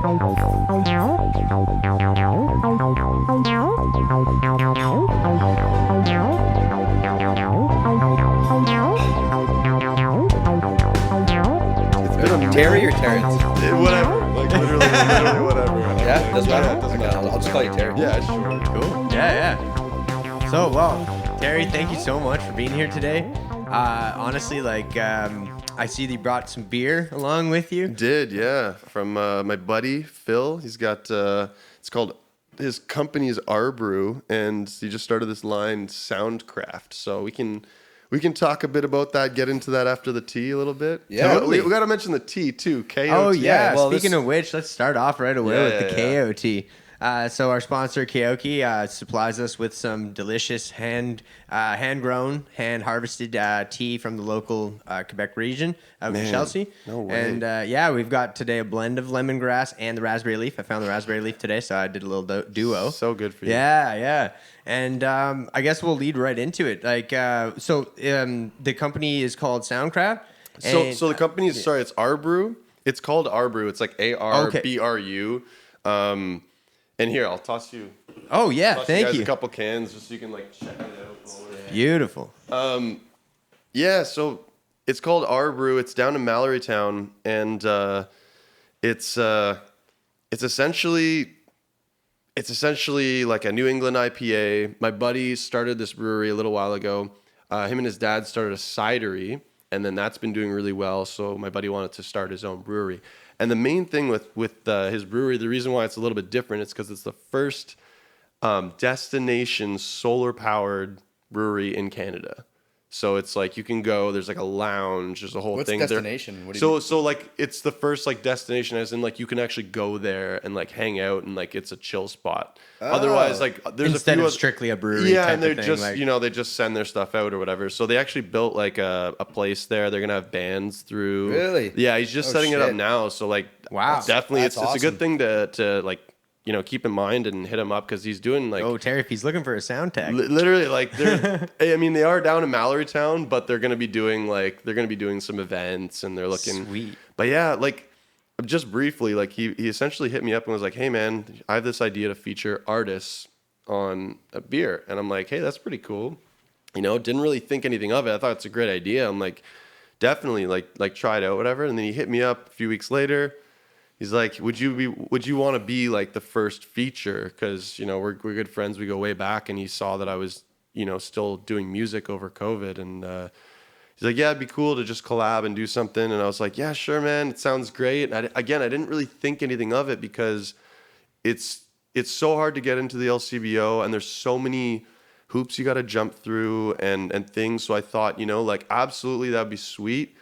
Terry or Terrence? Whatever. Like literally whatever. Yeah, doesn't matter. Yeah, it doesn't Okay, matter. I'll just call you Terry. Yeah, sure. Cool. Yeah. So, well, Terry, thank you so much for being here today. Honestly, I see that you brought some beer along with you. Did, yeah. From my buddy, Phil. He's got, it's called, his company's R Brew, and he just started this line, Soundcraft. So we can talk a bit about that, get into that after the tea a little bit. Yeah. Totally. We got to mention the tea, too. Kayo-Tea. Oh, yeah. Well, Speaking of which, let's start off right away with the Kayo-Tea. So our sponsor, Kayo-Tea, supplies us with some delicious hand-grown, hand-harvested tea from the local Quebec region of Chelsea. No way. And we've got today a blend of lemongrass and the raspberry leaf. I found the raspberry leaf today, so I did a little duo. So good for you. Yeah. And I guess we'll lead right into it. The company is called Soundcraft. So the company's, sorry, it's R Brew. It's called R Brew. It's like ARBRU. And here, I'll toss you. Oh, yeah, Toss thank you guys you. a couple cans just so you can check it out. Beautiful. So it's called R Brew. It's down in Mallory Town, and it's essentially like a New England IPA. My buddy started this brewery a little while ago. Him and his dad started a cidery, and then that's been doing really well. So my buddy wanted to start his own brewery. And the main thing with his brewery, the reason why it's a little bit different, is because it's the first destination solar-powered brewery in Canada. So it's like you can go. There's like a lounge. There's a whole thing. What's destination? What do you mean? So it's the first destination, as in you can actually go there and hang out and it's a chill spot. Oh. Otherwise, there's Instead a few of strictly a brewery. yeah, type and they're of thing, just they just send their stuff out or whatever. So they actually built a place there. They're gonna have bands through. Really? Yeah, he's just setting it up shit. now. So Wow. definitely That's it's a good awesome. thing to keep in mind and hit him up because he's doing Oh, Terry, if he's looking for a sound tech. literally they're they are down in Mallory Town, but they're gonna be doing some events and they're looking Sweet. But yeah, just briefly, he essentially hit me up and was like, "Hey man, I have this idea to feature artists on a beer," and I'm like, "Hey, that's pretty cool." Didn't really think anything of it. I thought it's a great idea. I'm like, definitely try it out, whatever. And then he hit me up a few weeks later. He's like, would you want to be the first feature? Because, we're good friends. We go way back. And he saw that I was, still doing music over COVID. And he's like, yeah, it'd be cool to just collab and do something. And I was like, yeah, sure, man. It sounds great. And I didn't really think anything of it because it's so hard to get into the LCBO. And there's so many hoops you got to jump through and things. So I thought, absolutely, that'd be sweet.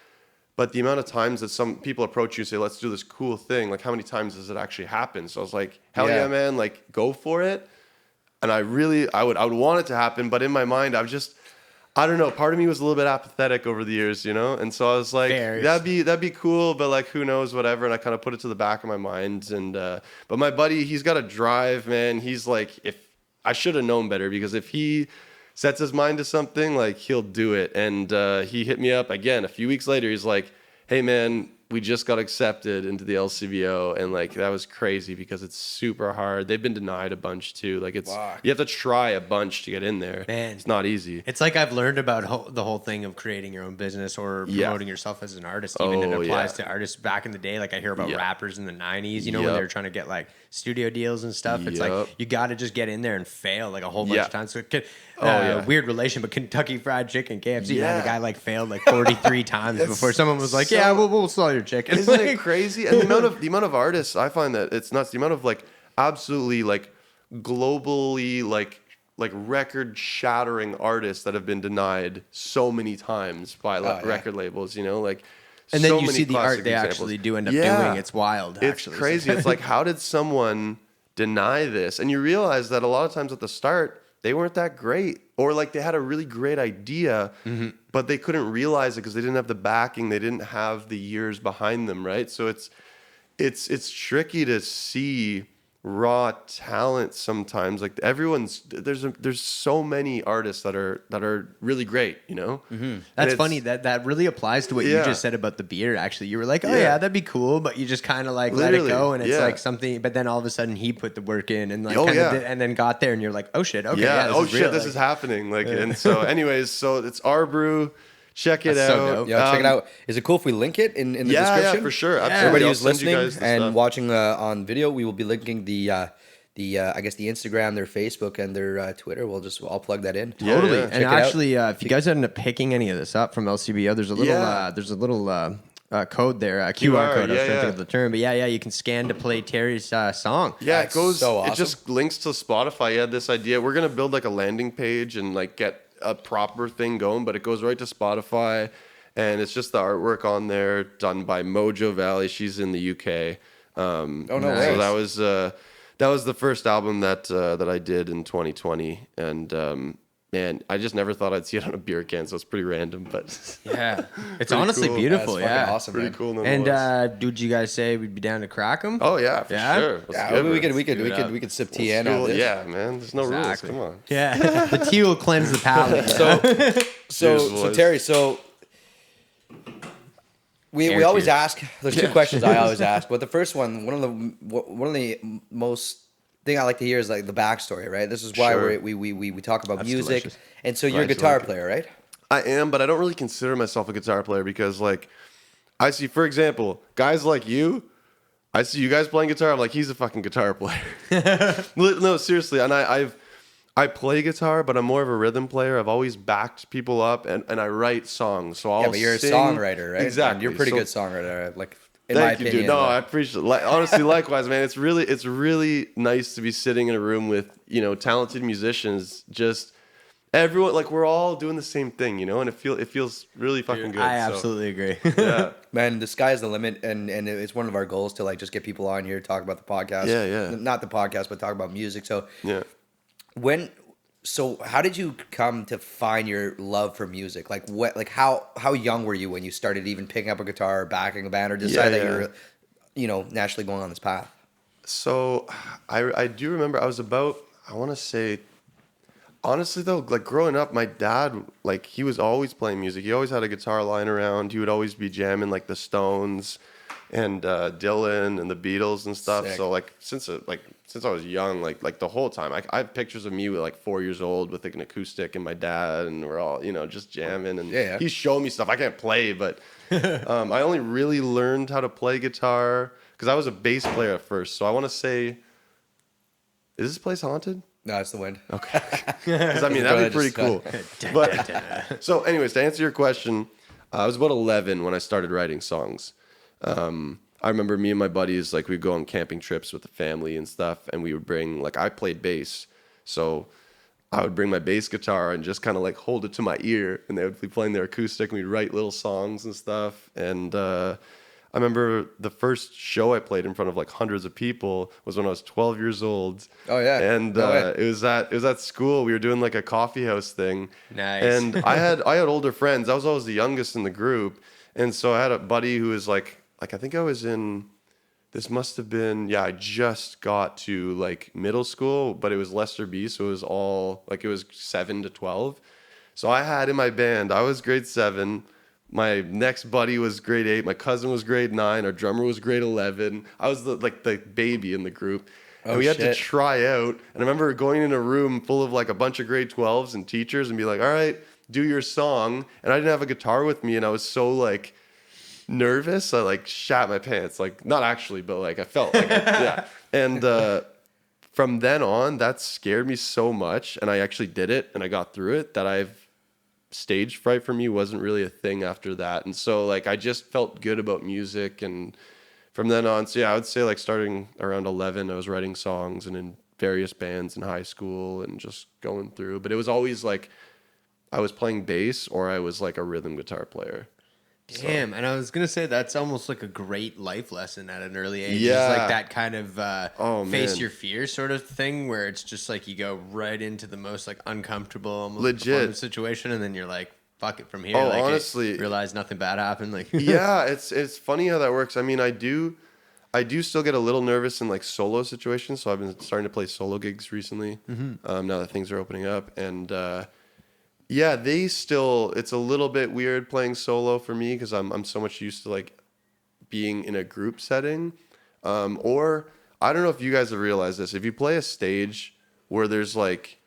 But the amount of times that some people approach you and say, let's do this cool thing, how many times does it actually happen? So I was like, hell yeah, man, go for it. And I would want it to happen. But in my mind, I don't know, part of me was a little bit apathetic over the years, And so I was like, that'd be cool, but who knows, whatever. And I kind of put it to the back of my mind. And, but my buddy, he's got a drive, man. He's if I should have known better, because if he sets his mind to something, he'll do it. And he hit me up again a few weeks later. He's like, hey man, we just got accepted into the LCBO, and that was crazy because it's super hard. They've been denied a bunch too. You have to try a bunch to get in there. Man, it's not easy. It's I've learned about the whole thing of creating your own business or promoting yourself as an artist. Even it applies to artists back in the day. I hear about rappers in the 90s, when they were trying to get studio deals and stuff. It's you got to just get in there and fail a whole bunch of times. So it could, weird relation, but Kentucky Fried Chicken, KFC, the guy failed 43 times before someone was like, yeah, we'll sell your chicken. Isn't it crazy? And the amount of artists, I find that it's nuts. The amount of absolutely globally record shattering artists that have been denied so many times by record labels, and so then you many see the art they examples. actually do end up doing. It's wild. It's crazy. It's how did someone deny this? And you realize that a lot of times at the start, they weren't that great, or they had a really great idea, but they couldn't realize it because they didn't have the backing. They didn't have the years behind them, right? So it's tricky to see raw talent sometimes. Like there's so many artists that are really great, you know. That's funny. That really applies to what you just said about the beer. Actually, you were like, oh yeah, that'd be cool, but you just kind of like let it go, and it's like something. But then all of a sudden, he put the work in and like and then got there, and you're like, oh shit, okay, this is happening. Like, and so, anyways, so it's our brew. Check it out. So dope. Yeah, check it out. Is it cool if we link it in the description? Yeah, for sure. Absolutely. Everybody who's listening and watching on video, we will be linking the I guess the Instagram, their Facebook, and their Twitter. I'll plug that in. Totally. Yeah. And actually, if you guys end up picking any of this up from LCBO, there's a little code there, QR code. I was trying to think of the term, but you can scan to play Terry's song. Yeah, it goes. So awesome. It just links to Spotify. Yeah, this idea. We're gonna build like a landing page and like get a proper thing going, but it goes right to Spotify, and it's just the artwork on there done by Mojo Valley. She's in the UK. So that was the first album that I did in 2020, and man, I just never thought I'd see it on a beer can, so it's pretty random, but yeah, it's honestly cool. Beautiful. That's awesome, pretty man. Cool. And did you guys say we'd be down to crack them? Oh yeah, for sure. We could sip tea in on this. Yeah, man. There's no rules. Come on. Yeah, the tea will cleanse the palate. So Terry, we always ask. There's two questions I always ask, but the first one, one of the most thing I like to hear is like the backstory, right? This is why we talk about music. Delicious. And so you're a guitar player, right? I am, but I don't really consider myself a guitar player because, like, I see, for example, guys like you, I see you guys playing guitar. I'm like, he's a fucking guitar player. No, seriously. And I play guitar, but I'm more of a rhythm player. I've always backed people up, and I write songs. So I'll but you're sing. A songwriter, right? Exactly. And you're a pretty good songwriter, like. Thank you, dude. No, I appreciate it. Honestly, likewise, man. It's really nice to be sitting in a room with, talented musicians. Just everyone, like, we're all doing the same thing, and it feels really fucking good. I absolutely agree. Yeah, man. The sky's the limit, and it's one of our goals to like just get people on here, talk about the podcast. Yeah. Not the podcast, but talk about music. So yeah. So how did you come to find your love for music? Like how young were you when you started even picking up a guitar or backing a band or decided that you were, naturally going on this path? So I do remember I was about, I want to say, honestly though, like growing up, my dad, like he was always playing music. He always had a guitar lying around. He would always be jamming like the Stones and Dylan and the Beatles and stuff. Sick. So like since I was young, like the whole time, I have pictures of me with like 4 years old with like an acoustic and my dad, and we're all just jamming. And he's showing me stuff. I can't play, but I only really learned how to play guitar because I was a bass player at first. So I want to say, is this place haunted? No, it's the wind. Okay, because I mean that'd be pretty cool. But so, anyways, to answer your question, I was about 11 when I started writing songs. I remember me and my buddies, like we'd go on camping trips with the family and stuff, and we would bring, like I played bass, so I would bring my bass guitar and just kind of like hold it to my ear, and they would be playing their acoustic, and we'd write little songs and stuff. And I remember the first show I played in front of like hundreds of people was when I was 12 years old. Oh yeah. And it was at school. We were doing like a coffee house thing. Nice. And I had older friends. I was always the youngest in the group, and so I had a buddy who was like I think I was in, this must have been, I just got to like middle school, but it was Lester B, so it was all, like it was 7 to 12. So I had in my band, I was grade 7, my next buddy was grade 8, my cousin was grade 9, our drummer was grade 11. I was the baby in the group. And we had to try out. And I remember going in a room full of like a bunch of grade 12s and teachers and be like, all right, do your song. And I didn't have a guitar with me, and I was so like nervous, I like shat my pants, like not actually, but like I felt like And from then on, that scared me so much, and I actually did it and I got through it, that stage fright for me wasn't really a thing after that. And so like I just felt good about music, and from then on, so I would say like starting around 11 I was writing songs and in various bands in high school and just going through, but it was always like I was playing bass or I was like a rhythm guitar player. Damn, so. And I was going to say that's almost like a great life lesson at an early age. Yeah. It's like that kind of face your fears sort of thing where it's just like you go right into the most like uncomfortable, almost legit situation, and then you're like, fuck it from here. Oh, like, honestly. Realize nothing bad happened. Like, yeah, it's funny how that works. I mean, I do I do still get a little nervous in like solo situations. So I've been starting to play solo gigs recently. Now that things are opening up, and yeah, it's a little bit weird playing solo for me because I'm so much used to like being in a group setting. Or I don't know if you guys have realized this. If you play a stage where there's like,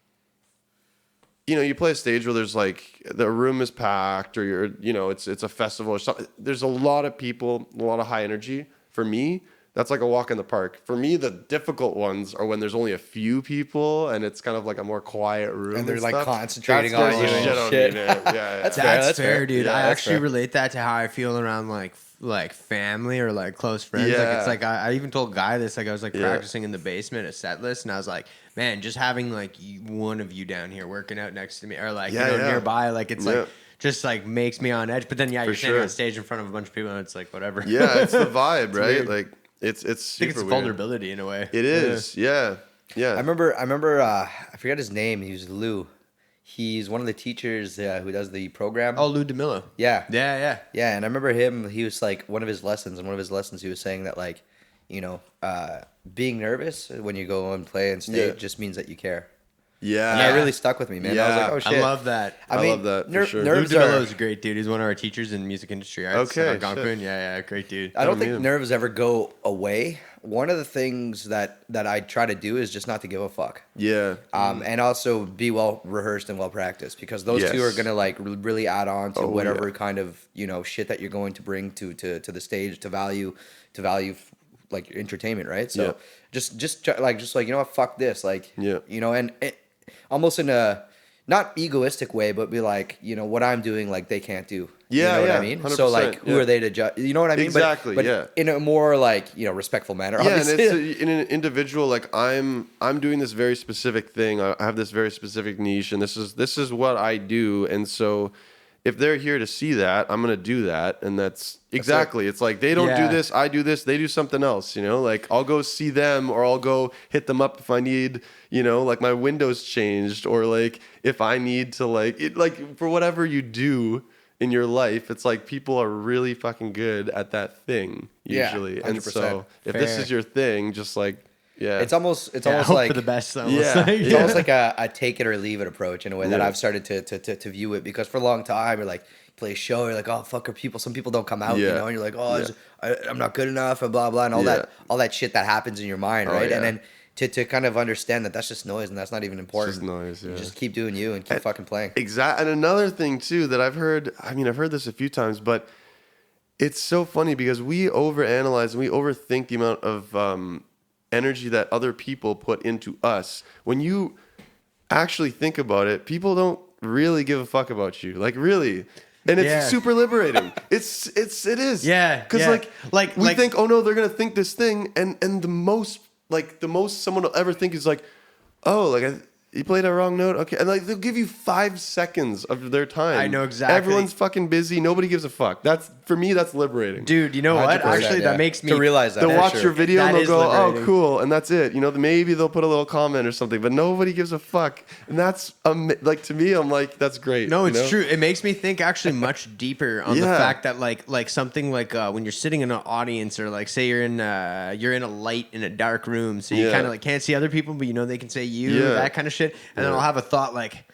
you play a stage where there's like the room is packed, or it's a festival or something. There's a lot of people, a lot of high energy. For me, that's like a walk in the park. For me, the difficult ones are when there's only a few people and it's kind of like a more quiet room. And they're like stuff. concentrating on you and shit. Yeah. That's fair, dude. Yeah, I actually fair. relate that to how I feel around like family or like close friends. Like Yeah. it's like I even told Guy this. Like I was like practicing in the basement a set list, and I was like, man, just having like one of you down here working out next to me or like nearby, like it's like just like makes me on edge. But then you're standing on stage in front of a bunch of people, and it's like whatever. Yeah, it's the vibe, right? Weird. Like it's super I think it's weird. vulnerability in a way. It is, yeah. I remember. I forgot his name. He was Lou. He's one of the teachers who does the program. Oh, Lou DeMillo. Yeah. Yeah. Yeah, and I remember him. He was like one of his lessons. He was saying that like, being nervous when you go and play on stage just means that you care. Yeah. And that really stuck with me, man. I was like, oh shit. I love that. I mean, love that for sure. Lou nerves DeMillo are. is a great dude. He's one of our teachers in music industry arts. Okay, at Algonquin. Yeah, great dude. I don't think nerves ever go away. One of the things that I try to do is just not to give a fuck. Yeah. And also be well rehearsed and well practiced, because those two are gonna like really add on to whatever kind of shit that you're going to bring to the stage to value like your entertainment, right? So just like what, fuck this, like and almost in a not egoistic way, but be like, what I'm doing, like they can't do. You know what I mean? So like, who are they to judge? You know what I mean? Exactly. But in a more like respectful manner. Yeah, Obviously. and it's in an individual. Like I'm doing this very specific thing. I have this very specific niche, and this is what I do. And so, if they're here to see that, I'm gonna do that, and that's exactly. It's like they don't do this, I do this. They do something else. Like I'll go see them, or I'll go hit them up if I need. Like my window's changed, or like if I need to like for whatever you do in your life, it's like people are really fucking good at that thing usually. 100%. And so if this is your thing, just like it's almost hope like for the best. It's almost like a take it or leave it approach in a way that I've started to view it, because for a long time you're like, play a show, you're like, oh fuck, some people don't come out, and you're like, oh I'm not good enough and blah blah, and all that shit that happens in your mind, right? And then to kind of understand that that's just noise and that's not even important. It's just noise, You just keep doing you and keep fucking playing. Exactly. And another thing too that I've heard this a few times, but it's so funny because we overanalyze and we overthink the amount of energy that other people put into us. When you actually think about it, people don't really give a fuck about you. Like really. And it's super liberating. It is. Yeah. Because we think, oh no, they're gonna think this thing, and the most someone will ever think is like, oh, like you played a wrong note, okay, and like they'll give you 5 seconds of their time. I know exactly. Everyone's fucking busy. Nobody gives a fuck. For me, that's liberating. Dude, you know what? Actually, that makes me to realize that. They'll watch your video and they'll go, liberating. oh, cool, and that's it. Maybe they'll put a little comment or something, but nobody gives a fuck. And that's like to me, I'm like, that's great. No, it's true. It makes me think actually much deeper on the fact that like something like when you're sitting in an audience, or like say you're in a light in a dark room, so you kind of like can't see other people, but they can say you, that kind of shit, and then I'll have a thought like,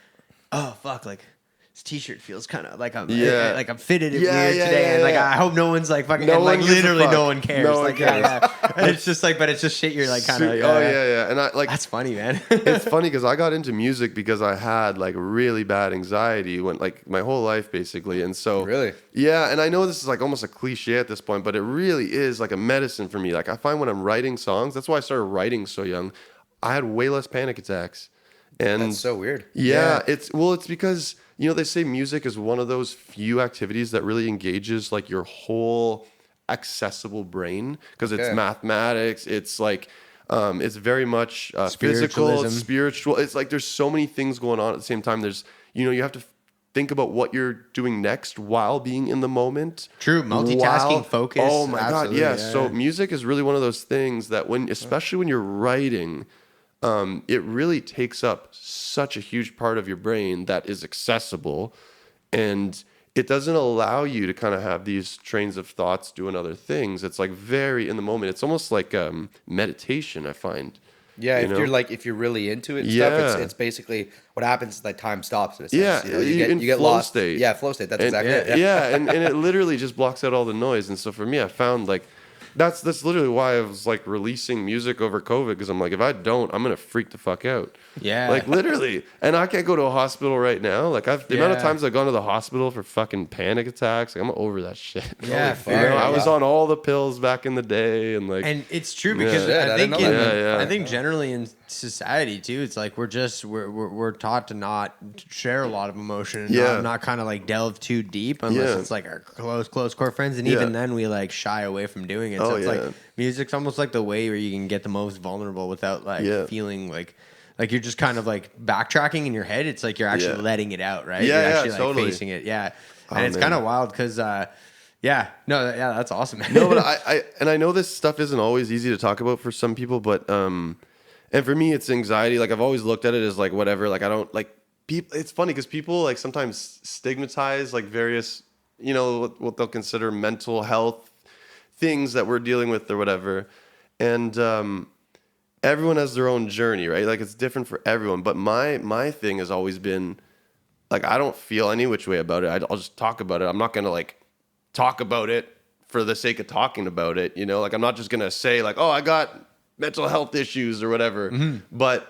oh fuck, like this t-shirt feels kind of like I'm fitted it weird today, and like I hope no one's like fucking, and like literally no one cares. No one cares. And it's just like, but it's just shit. You're like kind of and I like that's funny, man. It's funny because I got into music because I had like really bad anxiety when like my whole life basically, and so really and I know this is like almost a cliche at this point, but it really is like a medicine for me. Like I find when I'm writing songs, that's why I started writing so young. I had way less panic attacks. And that's so weird. It's because they say music is one of those few activities that really engages like your whole accessible brain, because it's mathematics, it's like it's very much physical, it's spiritual. It's like there's so many things going on at the same time. There's you have to think about what you're doing next while being in the moment. True, multitasking, focus. Oh my god, So music is really one of those things that especially when you're writing, it really takes up such a huge part of your brain that is accessible, and it doesn't allow you to kind of have these trains of thoughts doing other things. It's like very in the moment. It's almost like meditation, I find. Yeah, if you're really into it and stuff, it's basically what happens is that time stops in a sense. Yeah, you get flow lost. state. Yeah, flow state. That's exactly it. Yeah, and it literally just blocks out all the noise. And so for me, I found like that's literally why I was like releasing music over COVID, because I'm like, if I don't, I'm gonna freak the fuck out. Yeah, like literally. And I can't go to a hospital right now. Like the amount of times I've gone to the hospital for fucking panic attacks, like I'm over that shit. Yeah, I was on all the pills back in the day, and like, and it's true because I think generally in society too, it's like we're taught to not share a lot of emotion, and not kind of like delve too deep unless it's like our close core friends, and even then we like shy away from doing it. So it's like music's almost like the way where you can get the most vulnerable without like feeling like you're just kind of like backtracking in your head. It's like you're actually letting it out, right? You're actually like facing it. Yeah. And it's kind of wild because that's awesome. No, but I know this stuff isn't always easy to talk about for some people, but and for me it's anxiety. Like I've always looked at it as like whatever. Like I don't like people. It's funny because people like sometimes stigmatize like various, what they'll consider mental health things that we're dealing with or whatever. And everyone has their own journey, right? Like it's different for everyone. But my thing has always been like, I don't feel any which way about it. I'll just talk about it. I'm not going to like talk about it for the sake of talking about it. Like I'm not just going to say like, oh, I got mental health issues or whatever. Mm-hmm. But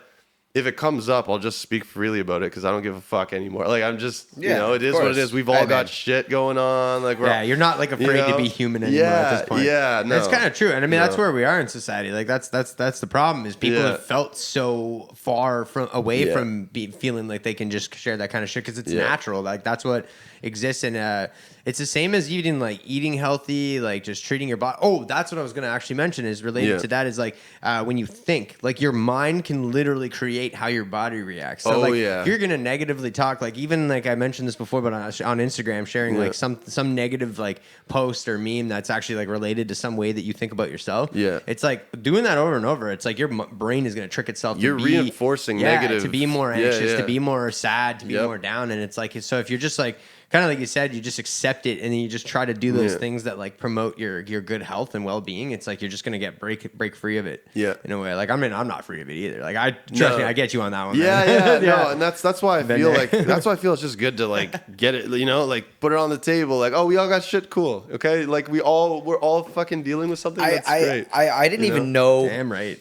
if it comes up, I'll just speak freely about it because I don't give a fuck anymore. Like I'm just, it is what it is. We've all got shit going on. Like you're not like afraid to be human anymore at this point. Yeah, no. That's kind of true. And I mean, that's where we are in society. Like that's the problem is people have felt so far away from feeling like they can just share that kind of shit because it's natural. Like that's what exists in it's the same as even like eating healthy, like just treating your body. Oh, that's what I was going to actually mention is related to that is like when you think, like your mind can literally create how your body reacts. So if you're going to negatively talk, like even like I mentioned this before, but on Instagram sharing like some negative like post or meme that's actually like related to some way that you think about yourself. Yeah. It's like doing that over and over. It's like your brain is going to trick itself to be reinforcing negative. To be more anxious, to be more sad, to be more down. And it's like, so if you're just like, kind of like you said, you just accept it and then you just try to do those things that like promote your good health and well-being. It's like you're just gonna get break free of it. Yeah, in a way. Like I'm not free of it either. Like trust me, I get you on that one. Yeah. No, and that's why I feel like it's just good to like get it. Like put it on the table. Like we all got shit. Cool. Okay. Like we're all fucking dealing with something. That's great. I didn't even know. Damn right.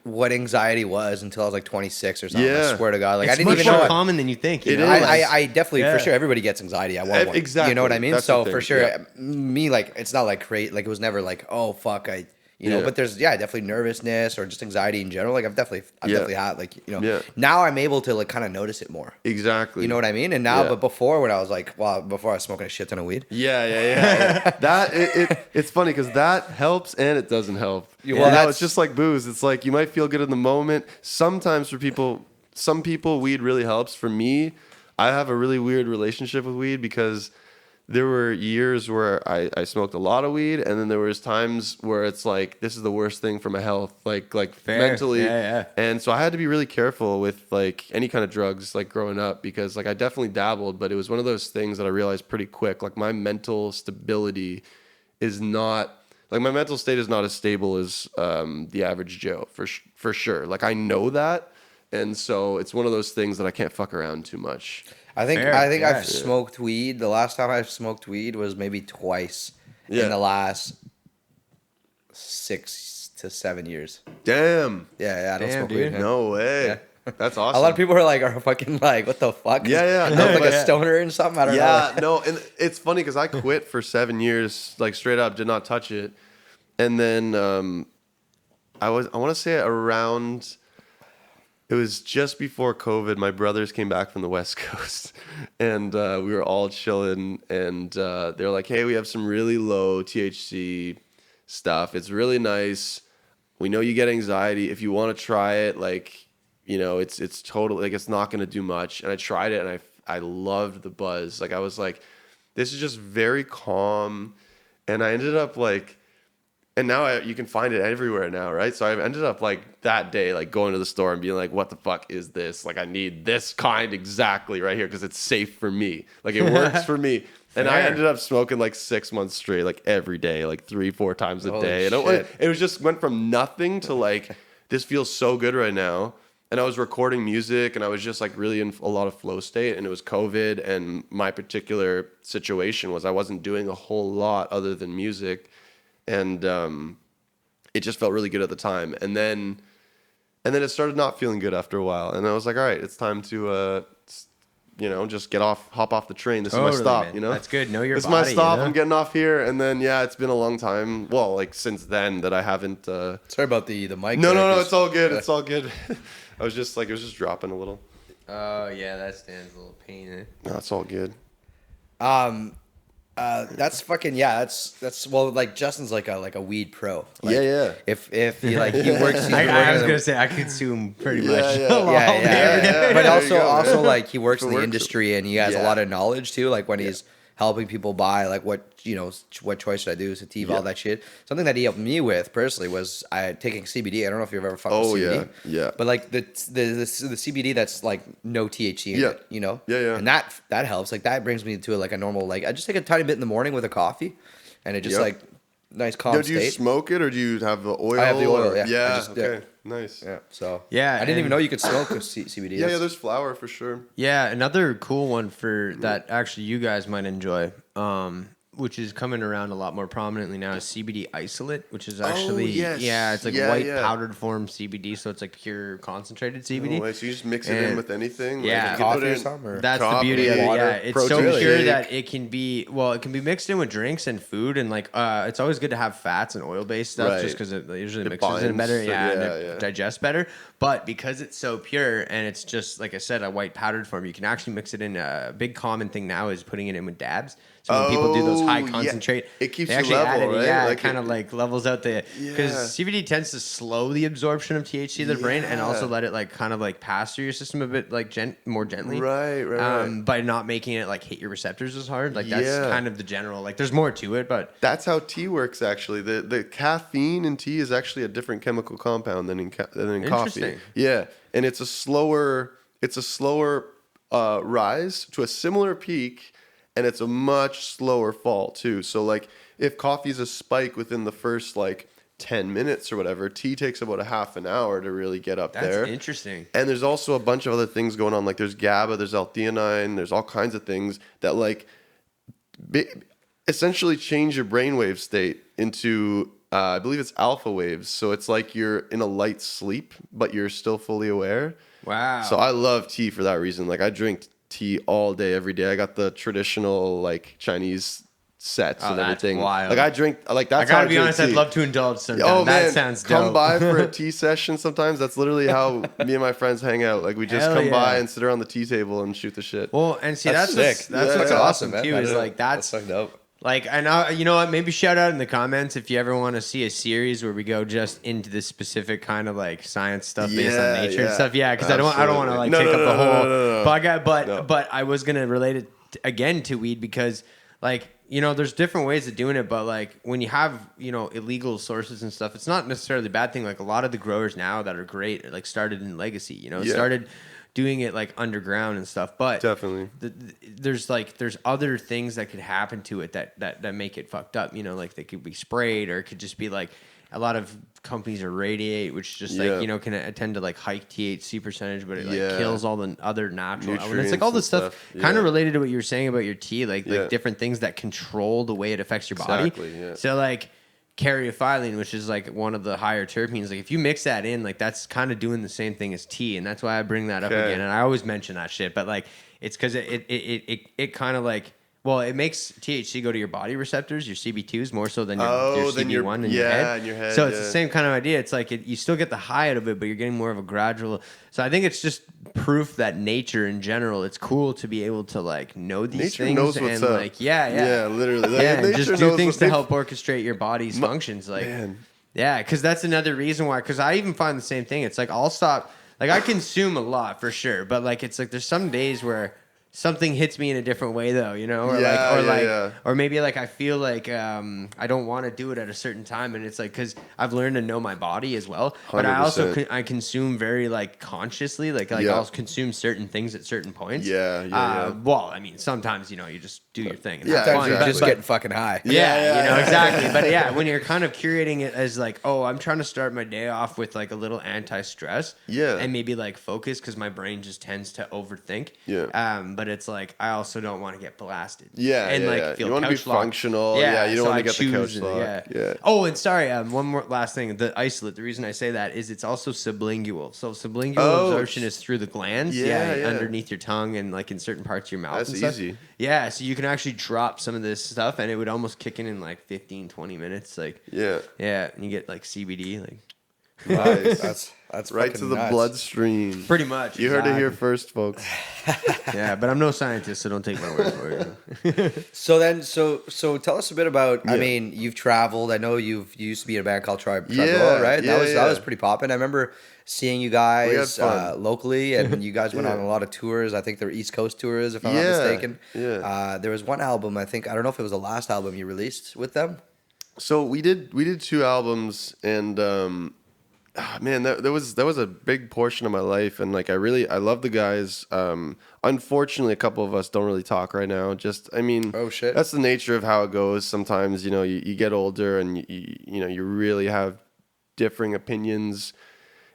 What anxiety was until I was like 26 or something. I swear to God. Like it's I didn't even know. It's much more common than you think. It is. I definitely for sure everybody gets anxiety. I want one. Exactly. You know what I mean? That's so for sure, me like it's not like great. Like it was never like fuck but there's definitely nervousness or just anxiety in general. Like I've definitely had like now I'm able to like kind of notice it more. Exactly. You know what I mean? And now, but before when I was like before I was smoking a shit ton of weed. Yeah. That it's funny because that helps and it doesn't help. Well, it's just like booze. It's like you might feel good in the moment. Sometimes for some people, weed really helps. For me, I have a really weird relationship with weed because there were years where I smoked a lot of weed, and then there was times where it's like this is the worst thing for my health, like mentally. Yeah. And so I had to be really careful with like any kind of drugs, like growing up, because like I definitely dabbled, but it was one of those things that I realized pretty quick. Like my mental stability is not like my mental state is not as stable as the average Joe for sure. Like I know that. And so it's one of those things that I can't fuck around too much. I think I've smoked weed. The last time I've smoked weed was maybe twice in the last 6 to 7 years. Damn. Yeah, I don't smoke weed. No way. Yeah. That's awesome. A lot of people are fucking like, what the fuck? Yeah. No, like a stoner and something. I don't know. Yeah, no, and it's funny because I quit for 7 years, like straight up, did not touch it, and then I want to say around. It was just before COVID. My brothers came back from the West Coast, and we were all chilling. And they're like, "Hey, we have some really low THC stuff. It's really nice. We know you get anxiety. If you want to try it, like, it's totally like it's not going to do much." And I tried it, and I loved the buzz. Like I was like, "This is just very calm," and I ended up like. And now you can find it everywhere now, right? So I ended up like that day, like going to the store and being like, what the fuck is this? Like I need this kind exactly right here because it's safe for me. Like it works for me. And I ended up smoking like 6 months straight, like every day, like 3-4 times a day. And it was just went from nothing to like, this feels so good right now. And I was recording music and I was just like really in a lot of flow state. And it was COVID. And my particular situation was I wasn't doing a whole lot other than music. And it just felt really good at the time. And then it started not feeling good after a while. And I was like, all right, it's time to, just hop off the train. This is my stop, man. That's good. Know your this body. This is my stop. I'm getting off here. And then, it's been a long time. Well, like since then that I haven't. Sorry about the mic. No, it's all good. It's all good. I was just like, it was just dropping a little. Oh, yeah, that stands a little pain. No, it's all good. That's fucking that's well, like Justin's like a weed pro. Like, yeah. If he like he works, I was gonna say I consume pretty much. Yeah. But also like he works in the industry and he has a lot of knowledge too. Like when he's helping people buy like what choice should I do, sativa, all that shit. Something that he helped me with personally was taking CBD. I don't know if you've ever fucked with CBD. Yeah. But like the CBD that's like no THC in it, Yeah. And that helps. Like that brings me to like a normal like I just take a tiny bit in the morning with a coffee, and it just like nice calm state. Do you smoke it or do you have the oil? I have the oil. Okay. Nice. Yeah. So I didn't even know you could smoke CBD. Yeah. There's flower for sure. Yeah, another cool one for that actually you guys might enjoy, which is coming around a lot more prominently now, is CBD isolate, which is actually it's like white powdered form CBD, so it's like pure concentrated CBD. No way. So you just mix it in with anything. Yeah, like coffee or something. That's the beauty of it. Water, yeah, it's so pure that it can be mixed in with drinks and food, and like it's always good to have fats and oil based stuff just because it usually mixes in better. And it digests better. But because it's so pure and it's just like I said, a white powdered form, you can actually mix it in. A big common thing now is putting it in with dabs. So when people do those high concentrate, it keeps you level, right? It kind of like levels out because CBD tends to slow the absorption of THC in the brain and also let it like kind of like pass through your system a bit like more gently, right. By not making it like hit your receptors as hard. Like that's kind of the general. Like there's more to it, but that's how tea works. Actually, the caffeine in tea is actually a different chemical compound than in coffee. Yeah, and it's a slower rise to a similar peak. And it's a much slower fall too. So like if coffee's a spike within the first like 10 minutes or whatever, tea takes about a half an hour to really get up there. That's interesting. And there's also a bunch of other things going on. Like there's GABA, there's L-theanine, there's all kinds of things that like essentially change your brainwave state into, I believe it's alpha waves. So it's like you're in a light sleep, but you're still fully aware. Wow. So I love tea for that reason. Like I drink tea all day, every day. I got the traditional like Chinese sets and everything. Wild. Like I drink like that's. I gotta how be honest. tea. I'd love to indulge sometime. Oh that man, sounds dope. come by for a tea session. Sometimes that's literally how me and my friends hang out. Like we just come by and sit around the tea table and shoot the shit. Well, and see that's sick. That's awesome man. too. Is like that's so dope. Like, I know, you know what? Maybe shout out in the comments if you ever want to see a series where we go just into the specific kind of like science stuff based on nature and stuff. Yeah, because I don't want to like take up the whole podcast. But I was gonna relate it again to weed because like there's different ways of doing it. But like when you have illegal sources and stuff, it's not necessarily a bad thing. Like a lot of the growers now that are great are like started in legacy. Started doing it like underground and stuff, but definitely there's other things that could happen to it that make it fucked up. Like they could be sprayed, or it could just be like a lot of companies are radiate, which just like can tend to like hike THC percentage, but it like kills all the other natural elements. It's like all this stuff kind of related to what you were saying about your tea, like different things that control the way it affects your body. So like Kayo-Tea, which is like one of the higher terpenes, like if you mix that in, like that's kind of doing the same thing as tea, and that's why I bring that up again. And I always mention that shit, but like it's because it kind of like it makes THC go to your body receptors, your CB2s more so than your CB1 in your head. In your head. So it's the same kind of idea. It's like you still get the high out of it, but you're getting more of a gradual. So I think it's just proof that nature in general, it's cool to be able to like know these things knows what's and up. like literally just do things to help orchestrate your body's functions. Like because that's another reason why. Because I even find the same thing. It's like I'll stop. Like I consume a lot for sure, but like it's like there's some days where something hits me in a different way though, you know, or maybe like I feel like I don't want to do it at a certain time, and it's like because I've learned to know my body as well, but I also I consume very like consciously, like I'll consume certain things at certain points. Well, I mean, sometimes you just do your thing. And sometimes you're just getting fucking high. Exactly. But when you're kind of curating it as like, oh, I'm trying to start my day off with like a little anti-stress, and maybe like focus because my brain just tends to overthink. But it's like I also don't want to get blasted. Feel you want to be functional. You don't want to get the couch lock. Oh, and sorry, one more last thing. The isolate. The reason I say that is it's also sublingual. So sublingual absorption is through the glands. Underneath your tongue and like in certain parts of your mouth. That's easy. Yeah, so you can actually drop some of this stuff, and it would almost kick in like 15, 20 minutes. Like and you get like CBD. Like nice. That's right to the bloodstream. Pretty much. You heard it here first, folks. But I'm no scientist, so don't take my word for it. So tell us a bit about. I mean, you've traveled. I know you used to be in a band called Tribe, right? That was pretty poppin'. I remember seeing you guys locally, and you guys went on a lot of tours. I think they were East Coast tours, if I'm not mistaken. There was one album. I don't know if it was the last album you released with them. So we did 2 albums, and man, that was a big portion of my life, and like I love the guys. Unfortunately, a couple of us don't really talk right now. Oh shit, that's the nature of how it goes. Sometimes you get older, and you really have differing opinions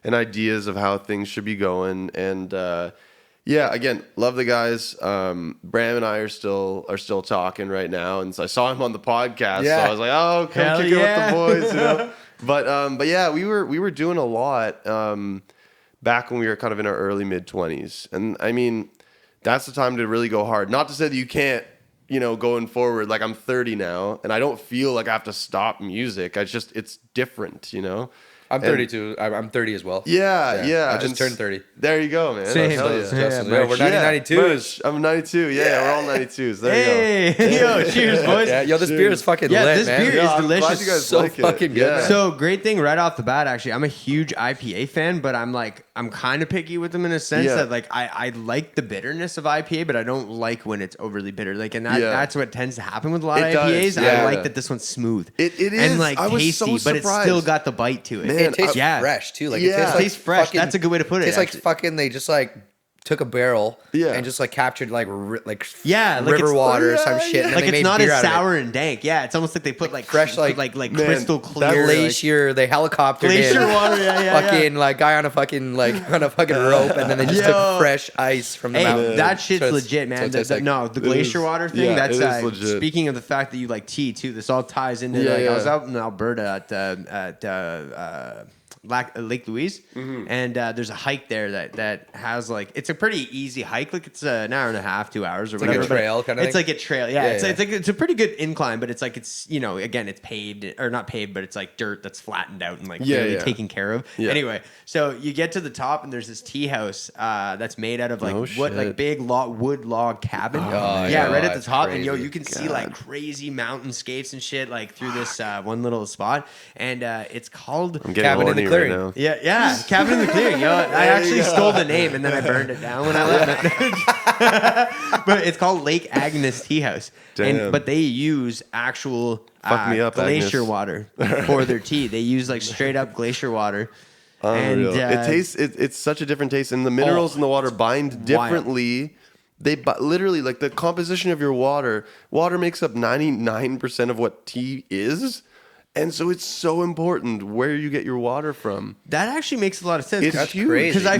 and ideas of how things should be going. And again, love the guys. Bram and I are still talking right now, and so I saw him on the podcast. So I was like, oh, come kick it with the boys, But yeah, we were doing a lot back when we were kind of in our early mid-20s, and I mean that's the time to really go hard. Not to say that you can't, going forward. Like I'm 30 now, and I don't feel like I have to stop music. It's different, I'm 32. I'm 30 as well. Yeah. I just turned 30. There you go, man. Same. We're 92s. I'm 92. Yeah, we're all 92s. There you go. Yo, cheers, boys. This beer is fucking lit, man. This beer is delicious. Glad you guys so like fucking it. good. Man. So great thing right off the bat. Actually, I'm a huge IPA fan, but I'm kind of picky with them in a sense that like I like the bitterness of IPA, but I don't like when it's overly bitter. Like, and that's what tends to happen with a lot of IPAs. I like that this one's smooth. It is and like I was tasty, so but it's still got the bite to it. Man, it tastes fresh too. Like it tastes fresh. Fucking, that's a good way to put it. It's like fucking. They just like took a barrel and just like captured like river water or some shit. And like they it's made not beer as out of sour and dank. Yeah, it's almost like they put like fresh, like crystal clear glacier. They helicoptered glacier water. Fucking like guy on a fucking rope, and then they just took fresh ice from the mountain. That shit's legit, man. The glacier water thing. That's legit. Speaking of the fact that you like tea too. This all ties into. I was out in Alberta at Lake Louise, and there's a hike there that has like it's a pretty easy hike. Like it's an hour and a half, 2 hours or it's whatever. Like a trail kind of. It's thing? Like a trail. It's a pretty good incline, but it's like again it's paved or not paved, but it's like dirt that's flattened out and like really taken care of. Anyway, so you get to the top and there's this tea house that's made out of like big wood log cabin. Right at the top, crazy. And you can see like crazy mountainscapes and shit like through this one little spot, and it's called Cabin in the Clearing. Right now. Yeah, Cabin in the Clearing. I actually stole the name and then I burned it down when I left. But it's called Lake Agnes Tea House. But they use actual glacier water for their tea. They use like straight up glacier water. And it tastes. It's such a different taste, and the minerals in the water bind differently. Wild. They literally like the composition of your water. Water makes up 99% of what tea is. And so it's so important where you get your water from. That actually makes a lot of sense. It's huge. Because I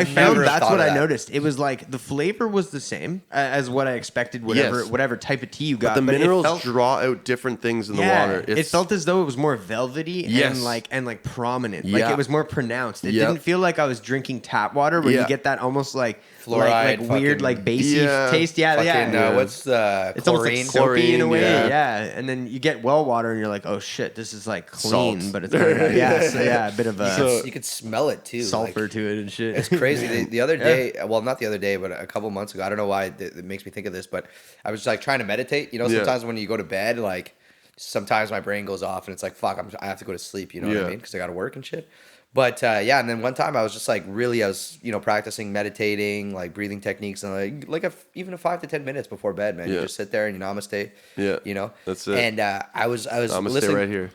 found that's what I noticed. It was like the flavor was the same as what I expected, whatever type of tea you got. But the minerals draw out different things in the water. It felt as though it was more velvety and like prominent. Like it was more pronounced. It didn't feel like I was drinking tap water where you get that almost like fluoride, like weird, like bassy taste. What's the it's chlorine? almost like soapy in a way. And then you get well water and you're like, oh shit, this is like clean, salt. but it's a bit of a you could smell it too, sulfur to it and shit. It's crazy. The other day, well, not the other day, but a couple months ago, I don't know why it makes me think of this, but I was like trying to meditate. Sometimes when you go to bed, like sometimes my brain goes off and it's like, fuck, I have to go to sleep. You know what I mean? Because I got to work and shit. But yeah, and then one time I was just like I was practicing meditating, like breathing techniques, and even a 5 to 10 minutes before bed, man. You just sit there and you namaste. Yeah, that's it. And I was Namaste listening right here.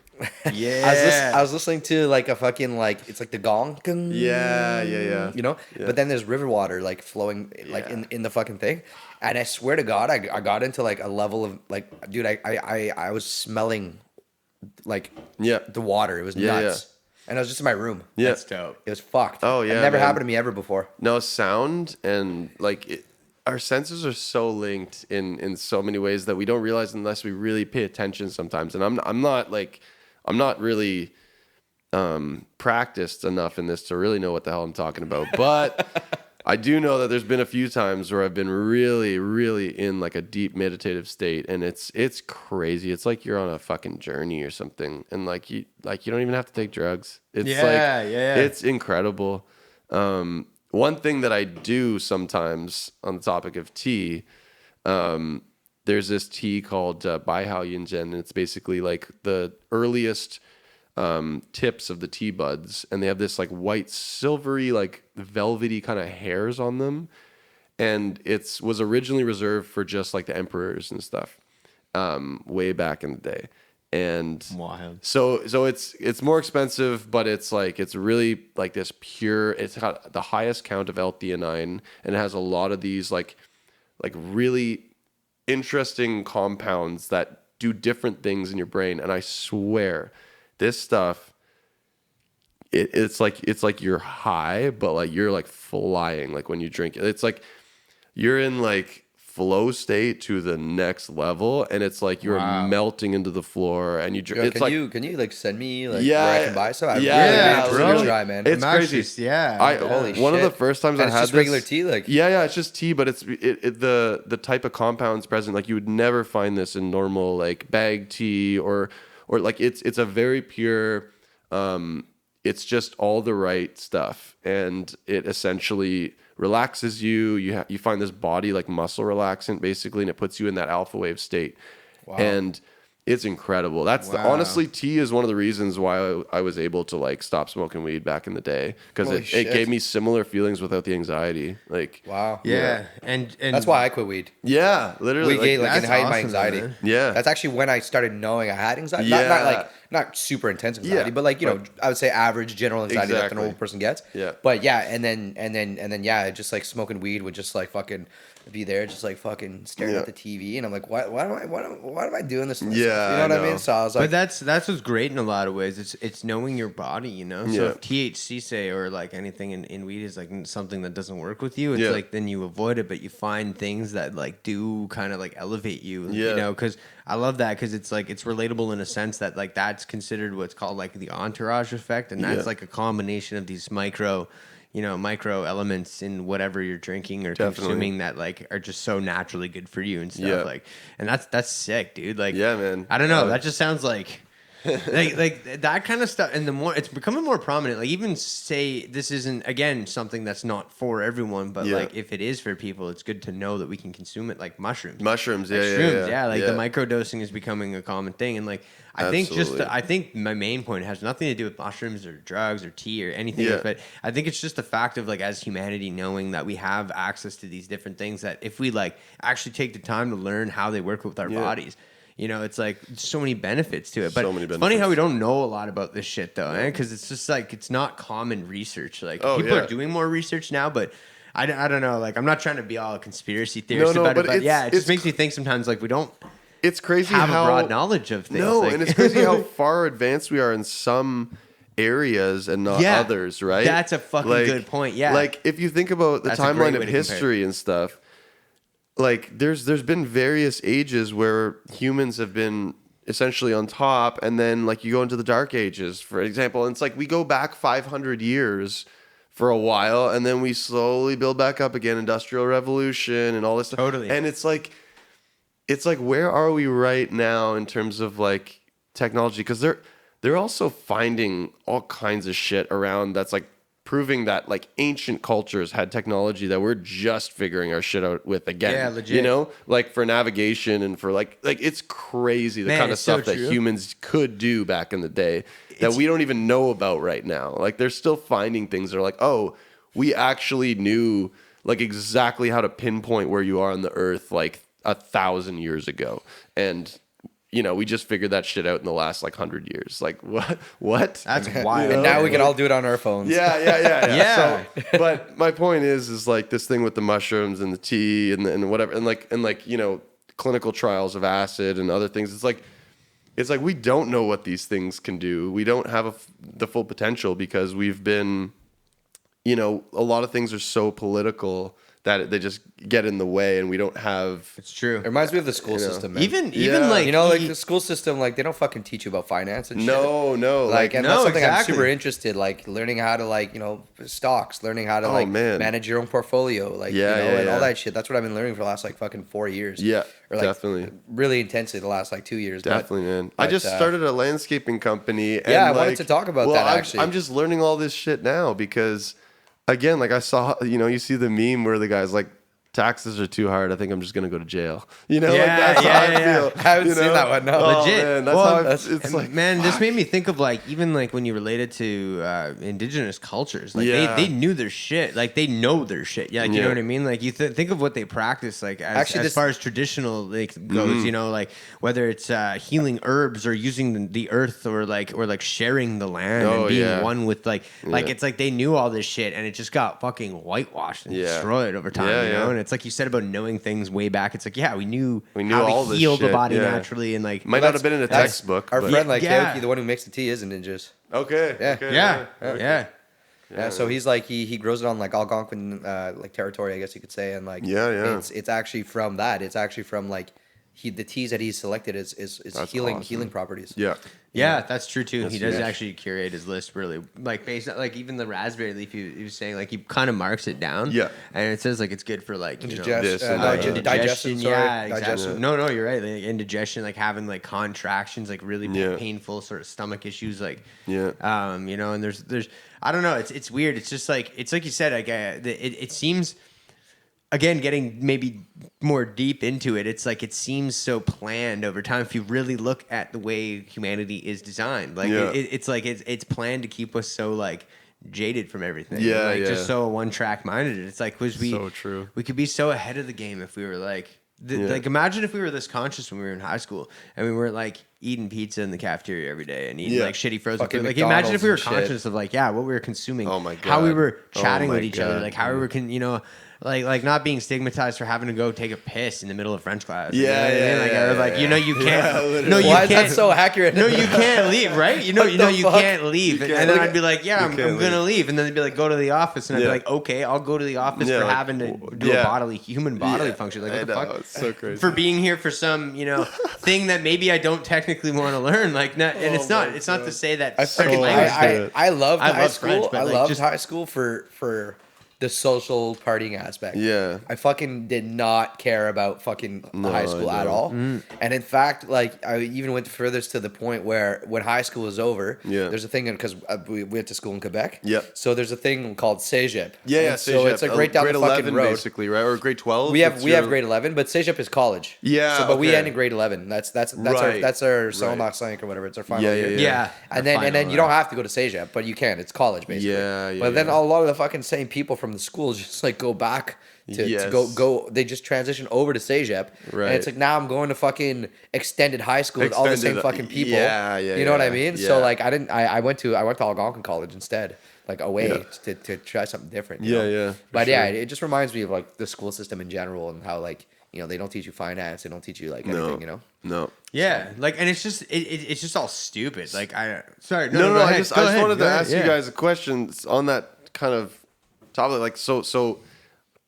Yeah, I was listening to like a fucking it's like the gong. Yeah. But then there's river water like flowing like in the fucking thing, and I swear to God, I got into like a level of like, dude, I was smelling like the water. It was nuts. And I was just in my room. Yeah. That's dope. It was fucked. Oh, yeah, It never man. happened to me ever before. No, sound and our senses are so linked in so many ways that we don't realize unless we really pay attention sometimes. And I'm not really practiced enough in this to really know what the hell I'm talking about. But I do know that there's been a few times where I've been really, really in like a deep meditative state, and it's crazy. It's like you're on a fucking journey or something, and like you don't even have to take drugs. It's it's incredible. One thing that I do sometimes on the topic of tea, there's this tea called Baihao Yinzhen, and it's basically like the earliest tips of the tea buds, and they have this like white silvery like velvety kind of hairs on them, and it was originally reserved for just like the emperors and stuff way back in the day. And so it's more expensive, but it's really like this pure, it's got the highest count of L-theanine, and it has a lot of these like really interesting compounds that do different things in your brain. And I swear this stuff, it's like you're high, but like you're like flying. Like when you drink it, it's like you're in like flow state to the next level, and it's like you're melting into the floor, and you drink. Can you like send me like where I can buy some? Really try, man. It's crazy. Holy shit. One of the first times I had just regular tea, like it's just tea, but it's the type of compounds present. Like you would never find this in normal like bag tea or like it's a very pure. It's just all the right stuff, and it essentially relaxes you. You find this body like muscle relaxant basically, and it puts you in that alpha wave state. Wow. And it's incredible. Honestly, tea is one of the reasons why I was able to like stop smoking weed back in the day, because it gave me similar feelings without the anxiety. Like and that's why I quit weed. Yeah, literally. Weed gave like heightened my anxiety. Man. Yeah, that's actually when I started knowing I had anxiety. Not super intense anxiety, but like I would say average general anxiety that the normal person gets. Yeah. But and then just like smoking weed would just like fucking be there, just like fucking staring at the TV, and I'm like, why am I doing this? To myself? Yeah, you know what I mean. So I was like, but that's what's great in a lot of ways. It's knowing your body, you know. So if THC say or like anything in weed is like something that doesn't work with you, it's like then you avoid it, but you find things that like do kind of like elevate you, you know. Because I love that, because it's like it's relatable in a sense that like that's considered what's called like the entourage effect, and that's like a combination of these micro elements in whatever you're drinking or consuming that like are just so naturally good for you and stuff. Like, and that's sick, dude. Like, man. I don't know. That just sounds like like that kind of stuff. And the more it's becoming more prominent, like even say this isn't again something that's not for everyone, but like if it is for people, it's good to know that we can consume it, like mushrooms. The microdosing is becoming a common thing, and like I think my main point has nothing to do with mushrooms or drugs or tea or anything, but I think it's just the fact of like as humanity knowing that we have access to these different things, that if we like actually take the time to learn how they work with our bodies. You know, it's like so many benefits to it. But it's funny how we don't know a lot about this shit, though, because it's just like it's not common reachse. Like people are doing more research now, but I don't know. Like I'm not trying to be all a conspiracy theorist about it, but it just makes me think sometimes like we don't. It's crazy have a broad knowledge of things. No, and it's crazy how far advanced we are in some areas and not others. Right? That's a fucking good point. Yeah. Like if you think about the timeline of history and stuff. Like there's been various ages where humans have been essentially on top, and then like you go into the dark ages, for example, and it's like we go back 500 years for a while, and then we slowly build back up again, industrial revolution and all this stuff. Totally. And it's like where are we right now in terms of like technology? Because they're also finding all kinds of shit around that's like proving that like ancient cultures had technology that we're just figuring our shit out with again. Yeah, legit. You know, like for navigation and for like it's crazy the kind of stuff that humans could do back in the day that we don't even know about right now. Like they're still finding things that are like, oh, we actually knew like exactly how to pinpoint where you are on the earth like 1,000 years ago. And you know, we just figured that shit out in the last like 100 years. Like what? That's wild. You know? And now we can all do it on our phones. Yeah. So, but my point is like this thing with the mushrooms and the tea and whatever, and like, you know, clinical trials of acid and other things. It's like we don't know what these things can do. We don't have the full potential because we've been, you know, a lot of things are so political that they just get in the way, and we don't have. It's true. It reminds me of the school system, man. Even like, you know, like the school system, like they don't fucking teach you about finance and shit. No, like and that's something I'm super interested. Like learning how to like, you know, stocks, learning how to manage your own portfolio, like and all that shit. That's what I've been learning for the last like fucking 4 years. Yeah, or like definitely. Really intensely the last like 2 years. Definitely, man. I just started a landscaping company. And I wanted to talk about that actually. I'm just learning all this shit now because, again, like I saw, you know, you see the meme where the guy's like, taxes are too hard. I think I'm just gonna go to jail. You know, like that's how I feel. I haven't seen that one. No, legit. Man, that's how it's like. Man, this made me think of like even like when you related to indigenous cultures, like they knew their shit. Like they know their shit. Yeah, like, you know what I mean. Like you think of what they practice. Like as far as traditional like goes, you know, like whether it's healing herbs or using the earth or like sharing the land and being one with like it's like they knew all this shit and it just got fucking whitewashed and destroyed over time. You know. And it's like you said about knowing things way back. It's like, we knew how all to this heal the shit. body naturally, and like might not have been in a textbook. Our friend like Kayo-Tea, the one who makes the tea, is a ninjas. Okay. Yeah. So he's like he grows it on like Algonquin like territory, I guess you could say, and like it's actually from that. It's actually from like the teas that he's selected is healing properties. Yeah, that's true too. He does actually curate his list really, like based on like even the raspberry leaf. He was saying like he kind of marks it down. Yeah, and it says like it's good for like digestion. Yeah, exactly. No, you're right. Like, indigestion, like having like contractions, like really painful sort of stomach issues, like you know. And there's I don't know. It's weird. It's just like it's like you said. Like it seems. Again, getting maybe more deep into it, it's like it seems so planned over time. If you really look at the way humanity is designed, like it's like it's planned to keep us so like jaded from everything. Just so one track minded. It's like so true. We could be so ahead of the game if we were like like imagine if we were this conscious when we were in high school and we weren't like eating pizza in the cafeteria every day and eating like shitty frozen food. Like imagine if we were conscious of like what we were consuming, how we were chatting with each other, like how we were like not being stigmatized for having to go take a piss in the middle of French class. You can't. Why is that so accurate? No, you can't leave, right? You can't leave. And then I'd be like, I'm gonna leave. And then they'd be like, go to the office. And I'd be like, okay, I'll go to the office for having to do a human bodily function. Like what the fuck? It's so crazy. For being here for some, thing that maybe I don't technically want to learn. Like, and it's not to say that certain language. I loved high school. I loved high school for the social partying aspect. Yeah. I fucking did not care about fucking high school at all. And in fact, like, I even went furthest to the point where when high school was over, there's a thing, because we went to school in Quebec. Yep. So there's a thing called Cégep. Yeah, so it's like right down the fucking 11, road. Basically, right? Or grade 12? We have grade 11, but Cégep is college. Yeah. But we end in grade 11. That's our Secondaire 5 or whatever. It's our final year. Yeah. And then you don't have to go to Cégep, but you can. It's college, basically. But then a lot of the fucking same people from the schools just like go back to go. They just transition over to Cégep, and it's like now I'm going to fucking extended high school with all the same fucking people. You know what I mean? So like I went to Algonquin College instead, like away to try something different. You know? But it just reminds me of like the school system in general and how like they don't teach you finance, they don't teach you like anything. No. Yeah, like, and it's just it's just all stupid. Like I just wanted to ask you guys a question on that kind of topic. Like so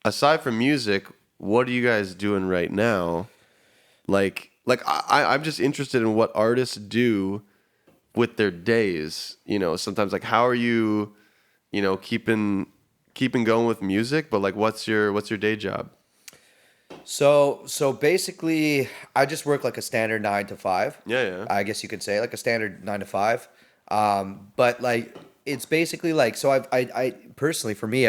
aside from music, what are you guys doing right now? Like I'm just interested in what artists do with their days. Sometimes like how are you, keeping going with music, but like what's your day job? So basically, I just work like a standard 9 to 5. Yeah. I guess you could say like a standard 9 to 5. But like it's basically like, so I personally, for me,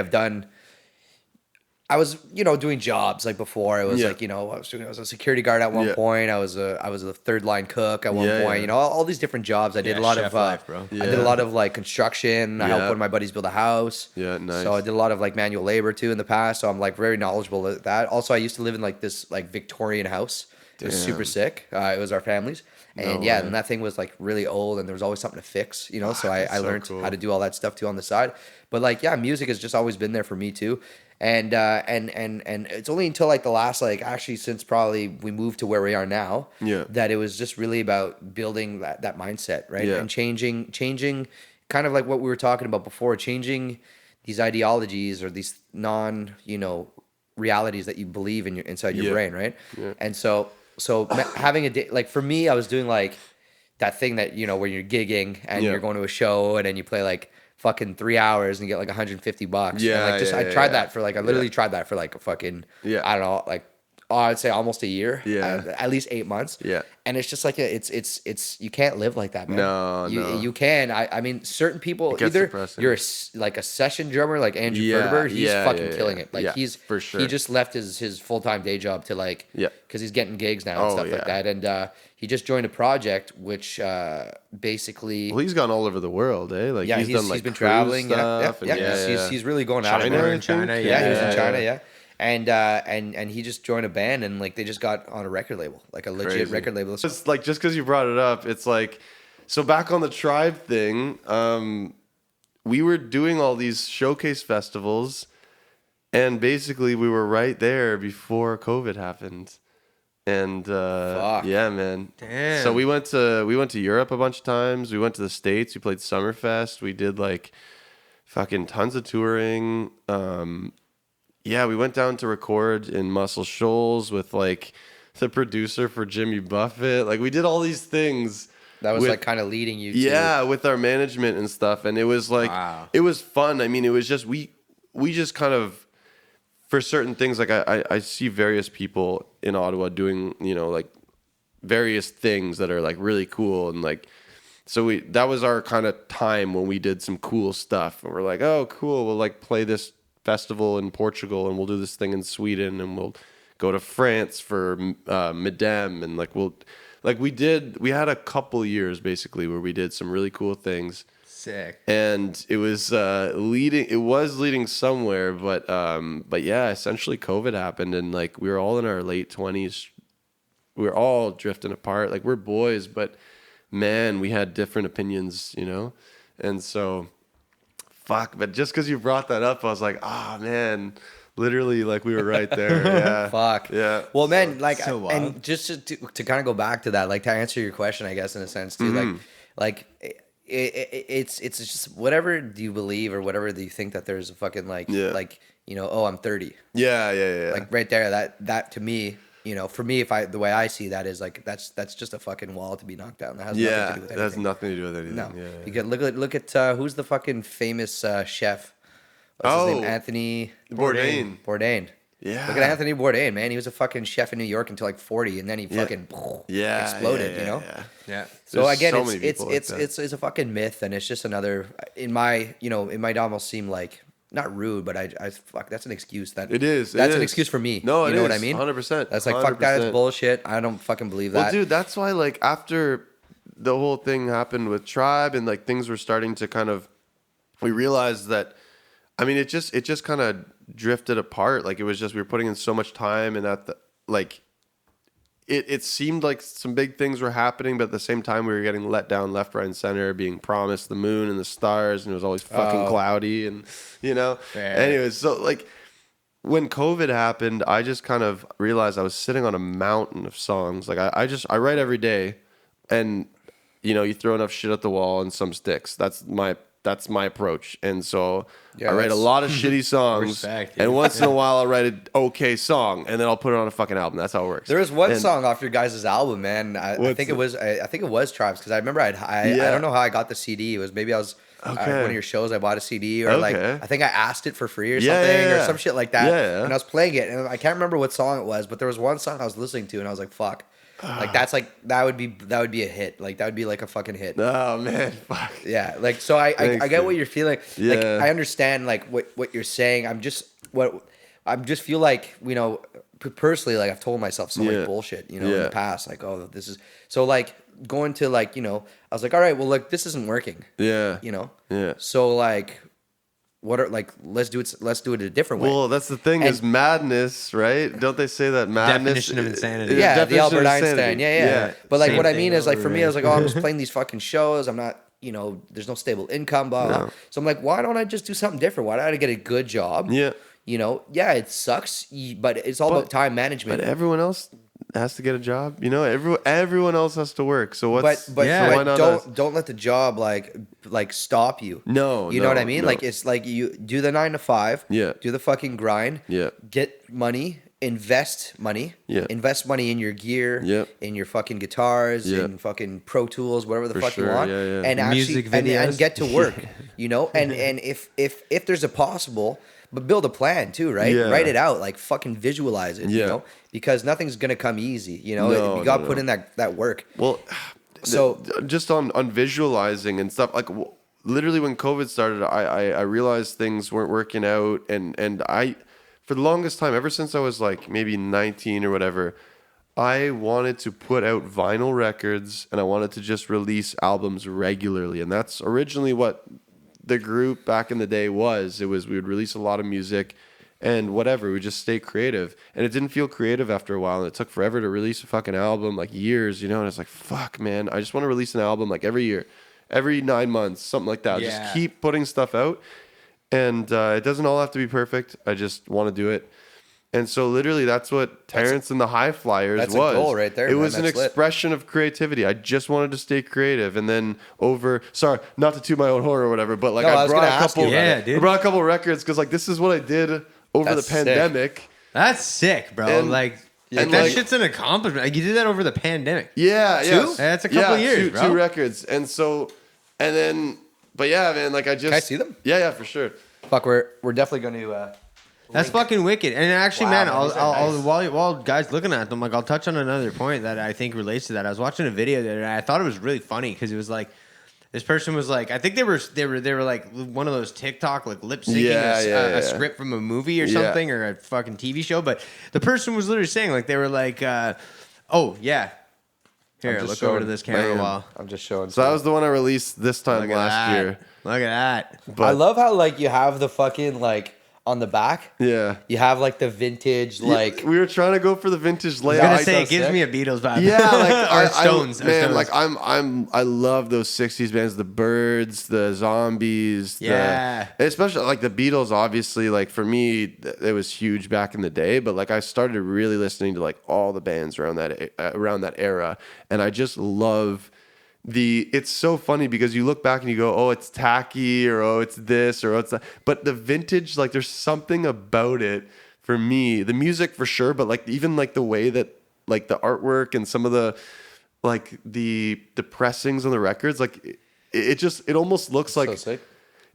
I was, doing jobs like before. It was like, I was a security guard at one point. I was a third line cook at one point. All these different jobs. I did a lot of life, bro. I did a lot of like construction. I helped one of my buddies build a house. Yeah, nice. So I did a lot of like manual labor too in the past. So I'm like very knowledgeable at that. Also, I used to live in like this like Victorian house. It was super sick. It was our family's. And and that thing was like really old, and there was always something to fix, So I learned how to do all that stuff too on the side. But like, music has just always been there for me too. And it's only until like the last, like actually since probably we moved to where we are now, that it was just really about building that mindset, right? And changing kind of like what we were talking about before, changing these ideologies or these realities that you believe in inside your brain, right? And so having a day, like for me, I was doing like that thing that, where you're gigging and you're going to a show and then you play like fucking 3 hours and you get like $150. Yeah. And like I tried that for like, I literally tried that for like a fucking, I don't know, like, I'd say almost a year. Yeah. At least 8 months. Yeah. And it's just like, it's, you can't live like that, man. No. You can. I mean, certain people, either depressing. you're like a session drummer, like Andrew Ferber, he's fucking killing it. Like he's, for sure. He just left his full-time day job to like, because he's getting gigs now and stuff like that. And he just joined a project, which basically... Well, he's gone all over the world, eh? Like he's done like he's been traveling. He's really going out of China. China. He was in China, And he just joined a band and like they just got on a record label, like a legit record label. It's like, just because you brought it up, it's like, so back on the Tribe thing, we were doing all these showcase festivals, and basically we were right there before COVID happened. And yeah, man. Damn. So we went to Europe a bunch of times. We went to the States. We played Summerfest. We did like fucking tons of touring. We went down to record in Muscle Shoals with like the producer for Jimmy Buffett. Like we did all these things. That was like kind of leading you to... with our management and stuff. And it was like, It was fun. I mean, it was just, we just kind of, for certain things, like I see various people in Ottawa doing, like various things that are like really cool. And like, so that was our kind of time when we did some cool stuff. And we're like, oh, cool. We'll like play this festival in Portugal, and we'll do this thing in Sweden, and we'll go to France for Midem, and like we had a couple years basically where we did some really cool things. Sick. And it was leading somewhere, but yeah, essentially COVID happened, and like we were all in our late 20s. We were all drifting apart. Like we're boys, but man, we had different opinions, and so fuck. But just because you brought that up, I was like, man, literally, like we were right there. Yeah. Fuck. Yeah. Well, man, like, so and just to kind of go back to that, like to answer your question, I guess in a sense too, like it's just whatever do you believe or whatever do you think that there's a fucking like I'm 30. Yeah. Like right there, that to me. For me, the way I see that is like that's just a fucking wall to be knocked down. That has nothing to do with anything. That has nothing to do with anything. No, Yeah. You can look at who's the fucking famous chef? What's his name? Anthony Bourdain. Yeah. Look at Anthony Bourdain, man. He was a fucking chef in New York until like 40, and then he fucking exploded. Yeah. So again, so it's a fucking myth, and it's just another. It might almost seem like. Not rude, but I fuck. That's an excuse. It is. That's an excuse for me. No, you know what I mean? 100%. That's like 100%. Fuck that. It's bullshit. I don't fucking believe that. Well, dude, that's why like after the whole thing happened with Tribe and like things were starting to kind of, we realized that, I mean, it just kind of drifted apart. Like it was just we were putting in so much time, and it seemed like some big things were happening, but at the same time we were getting let down left, right, and center, being promised the moon and the stars, and it was always fucking cloudy, and Anyways, so like when COVID happened, I just kind of realized I was sitting on a mountain of songs. Like I write every day, and you throw enough shit at the wall and some sticks. That's my approach. And so I write a lot of shitty songs, and once in a while I'll write an okay song, and then I'll put it on a fucking album. That's how it works. There was one song off your guys' album, man. I think it was Tribes, because I remember I don't know how I got the CD. It was maybe I was one of your shows. I bought a CD, or like I think I asked it for free or something, or some shit like that. And I was playing it, and I can't remember what song it was, but there was one song I was listening to, and I was like, fuck. Like that would be a hit. Like that would be like a fucking hit. Oh man, fuck. Yeah, like so I get what you're feeling. Yeah. Like I understand like what you're saying. I just feel like, you know, personally, like I've told myself so much bullshit, you know, in the past. Like, oh, this is so like going to like, you know, I was like, all right, well, like this isn't working. Yeah. You know? Yeah. So like let's do it a different way. Well, that's the thing is madness, right? Don't they say that madness? Definition of insanity. Yeah, the Albert Einstein. Yeah. But like what I mean is like for me, I was like, oh, I'm just playing these fucking shows. I'm not, you know, there's no stable income, blah, blah. So I'm like, why don't I just do something different? Why don't I get a good job? Yeah. You know, yeah, it sucks, but it's all about time management. But everyone else has to get a job. You know, everyone else has to work. So what's but why not don't let the job like stop you. No, you know what I mean? No. Like it's like you do the 9 to 5. Yeah. Do the fucking grind. Yeah. Get money. Invest money. Yeah. Invest money in your gear. Yeah. In your fucking guitars. Yeah. In fucking Pro Tools, whatever the fuck sure. you want. Yeah, yeah. And Music actually videos. and get to work. You know, and if there's a possible. But build a plan too, right? Yeah. Write it out, like fucking visualize it, you Yeah. know? Because nothing's gonna come easy, you know? No, you gotta no, put in that work. Well, So just on visualizing and stuff, like literally when COVID started, I realized things weren't working out, and I, for the longest time, ever since I was like maybe 19 or whatever, I wanted to put out vinyl records and I wanted to just release albums regularly, and that's originally what the group back in the day was. We would release a lot of music and whatever, we just stay creative. And it didn't feel creative after a while, and it took forever to release a fucking album, like years, you know, and it's like, fuck, man, I just want to release an album like every year, every 9 months, something like that. Yeah. Just keep putting stuff out. And it doesn't all have to be perfect. I just want to do it. And so literally that's what Terrence and the High Flyers was. That's a goal right there, It man. was an That's lit. expression of creativity. I just wanted to stay creative. And then sorry, not to toot my own horn or whatever, but like No, I I was brought gonna a ask couple you about it. Yeah, I brought a couple records because like this is what I did over That's the pandemic. That's sick, bro. And- like and that like- shit's an accomplishment. Like you did that over the pandemic. Yeah, Two? yeah. That's a couple years, bro. Two records. And so and then but yeah, man, like I just Can I see them? Yeah, for sure. fuck, we're definitely gonna That's fucking wicked. And actually, Wow, man, man, I'll, these are I'll nice. while guys looking at them, like I'll touch on another point that I think relates to that. I was watching a video that I thought it was really funny because it was like this person was like, I think they were like one of those TikTok like lip syncing a script from a movie or something or a fucking TV show. But the person was literally saying like they were like, oh yeah, here just look over to showing- this camera Bam. while. I'm just showing. So that was the one I released this time Look at last that. year. Look at that. But I love how like you have the fucking like on the back. yeah. You have like the vintage like We were trying to go for the vintage I was layout. gonna say it so gives sick. me a Beatles vibe. Yeah, like or Stones. or man, Stones. like I love those '60s bands, the Byrds, the Zombies, Yeah. especially like the Beatles. Obviously, like for me, it was huge back in the day. But like I started really listening to like all the bands around that era, and I just love it's so funny because you look back and you go, oh, it's tacky, or oh, it's this, or oh, it's that. But the vintage, like there's something about it for me. The music for sure, but like even like the way that like the artwork and some of the like the pressings on the records, like it almost looks like so sick.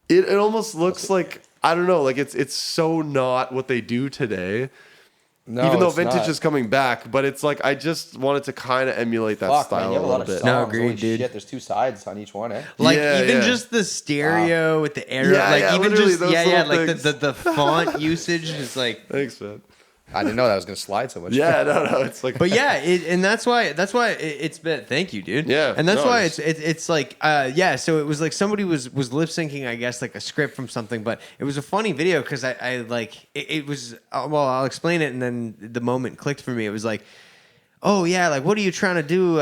it almost looks like I don't know, like it's so not what they do today. No, Even though it's vintage not. is coming back, but it's like I just wanted to kind of emulate that Fuck, style man, you have a a lot little of bit. songs. No, agreed, Holy dude. Shit, there's 2 sides on each one, eh? Like Yeah, even yeah. just the stereo with the arrow, Yeah, like yeah, even literally just those yeah, little like things. the font usage is like. Thanks, man. I didn't know that was gonna slide so much. Yeah, no, it's like. But yeah, and that's why it's been. Thank you, dude. Yeah, and that's no, why it's- it's like yeah. So it was like somebody was lip syncing, I guess, like a script from something. But it was a funny video because I like it was. Well, I'll explain it, and then the moment clicked for me. It was like. Oh yeah, like what are you trying to do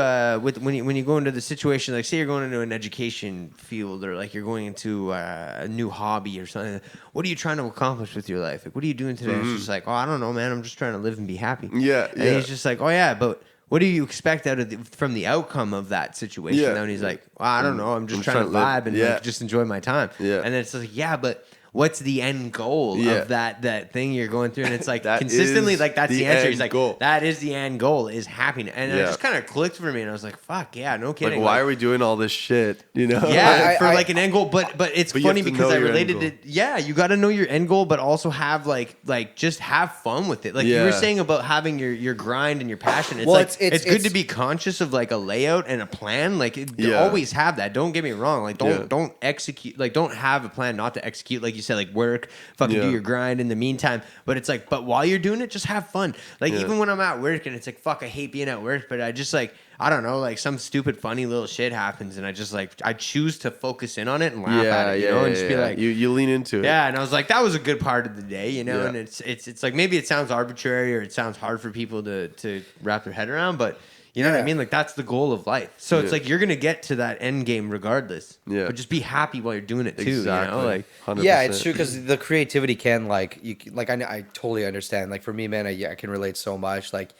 with when you go into the situation? Like, say you're going into an education field, or like you're going into a new hobby or something. What are you trying to accomplish with your life? Like, what are you doing today? It's just like, oh, I don't know, man. I'm just trying to live and be happy. Yeah, And yeah. he's just like, oh yeah, but what do you expect out of from the outcome of that situation? Yeah. And he's like, well, I don't know. I'm just I'm trying to trying to live. vibe and Yeah. like, just enjoy my time. Yeah. And then it's like, yeah, but what's the end goal of that thing you're going through? And it's like consistently, like that's the answer. He's like, that is the end goal, is happiness. And it just kind of clicked for me, and I was like, fuck yeah, no kidding. Like, why are we doing all this shit? You know? Yeah, for like an end goal. But it's funny because I related it. Yeah, you got to know your end goal, but also have like just have fun with it. Like you were saying about having your grind and your passion. It's it's good to be conscious of like a layout and a plan. Like always have that. Don't get me wrong. Like don't execute. Like don't have a plan not to execute. Like you said, like work, fucking do your grind in the meantime. But it's like, but while you're doing it, just have fun. Like even when I'm at work and it's like, fuck, I hate being at work, but I just like, I don't know, like some stupid funny little shit happens and I just like, I choose to focus in on it and laugh at it, you know, and just be like, you lean into it. Yeah. And I was like, that was a good part of the day, you know, and it's like, maybe it sounds arbitrary or it sounds hard for people to wrap their head around, but you know what I mean? Like that's the goal of life. So it's like, you're going to get to that end game regardless, but just be happy while you're doing it too. Exactly. You know? Like, 100%. Yeah, it's true. Cause the creativity can like, I totally understand. Like for me, man, I can relate so much. Like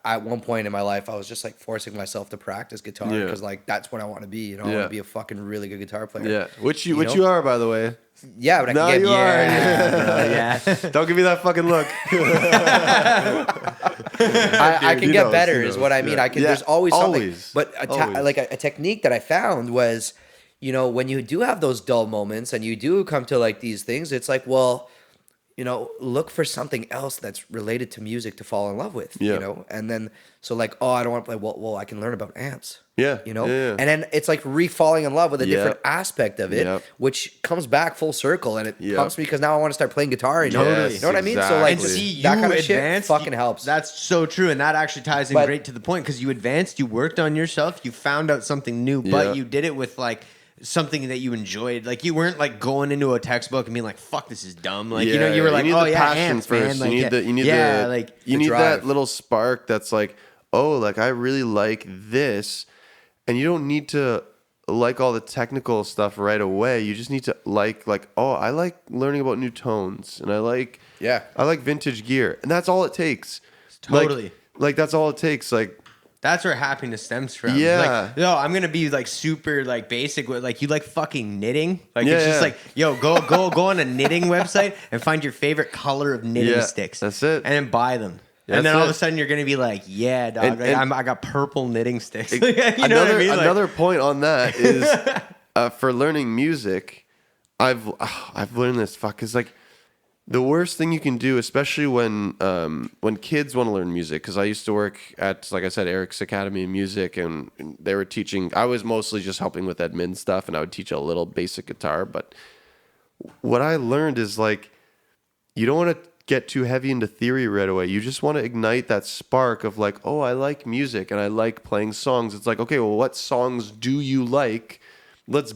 at one point in my life, I was just like forcing myself to practice guitar because like that's what I want to be. You know, I want to be a fucking really good guitar player. Yeah, which you are, by the way. Yeah, but I can get Don't give me that fucking look. I can get better, is what I mean. I can. There's always something. But a technique that I found was, you know, when you do have those dull moments and you do come to like these things, it's like, well, you know, look for something else that's related to music to fall in love with, you know? And then, so like, oh, I don't want to play, well, I can learn about amps, you know? And then it's like re-falling in love with a different aspect of it, which comes back full circle. And it comes to me because now I want to start playing guitar, you know? Totally. You know what I mean? So like, and see, that kind of advanced, shit fucking helps. That's so true. And that actually ties in great to the point because you advanced, you worked on yourself, you found out something new, but you did it with like, something that you enjoyed. Like you weren't like going into a textbook and being like, fuck, this is dumb. Like, you know, you were like, oh yeah, amps, man. Like, you need that little spark that's like, oh, like I really like this. And you don't need to like all the technical stuff right away. You just need to like, oh, I like learning about new tones and I like vintage gear. And that's all it takes. Totally. Like that's all it takes. Like, that's where happiness stems from. Yeah. Like, yo, I'm gonna be like super like basic with like you like fucking knitting. Like it's just like, yo, go on a knitting website and find your favorite color of knitting sticks. That's it. And then buy them. And then all of a sudden you're gonna be like, yeah, dog. I got purple knitting sticks. You know what I mean? Another point on that is for learning music. I've learned this. Is like. The worst thing you can do, especially when kids want to learn music, because I used to work at, like I said, Eric's Academy of Music, and they were teaching. I was mostly just helping with admin stuff, and I would teach a little basic guitar. But what I learned is like, you don't want to get too heavy into theory right away. You just want to ignite that spark of like, oh, I like music and I like playing songs. It's like, okay, well, what songs do you like? Let's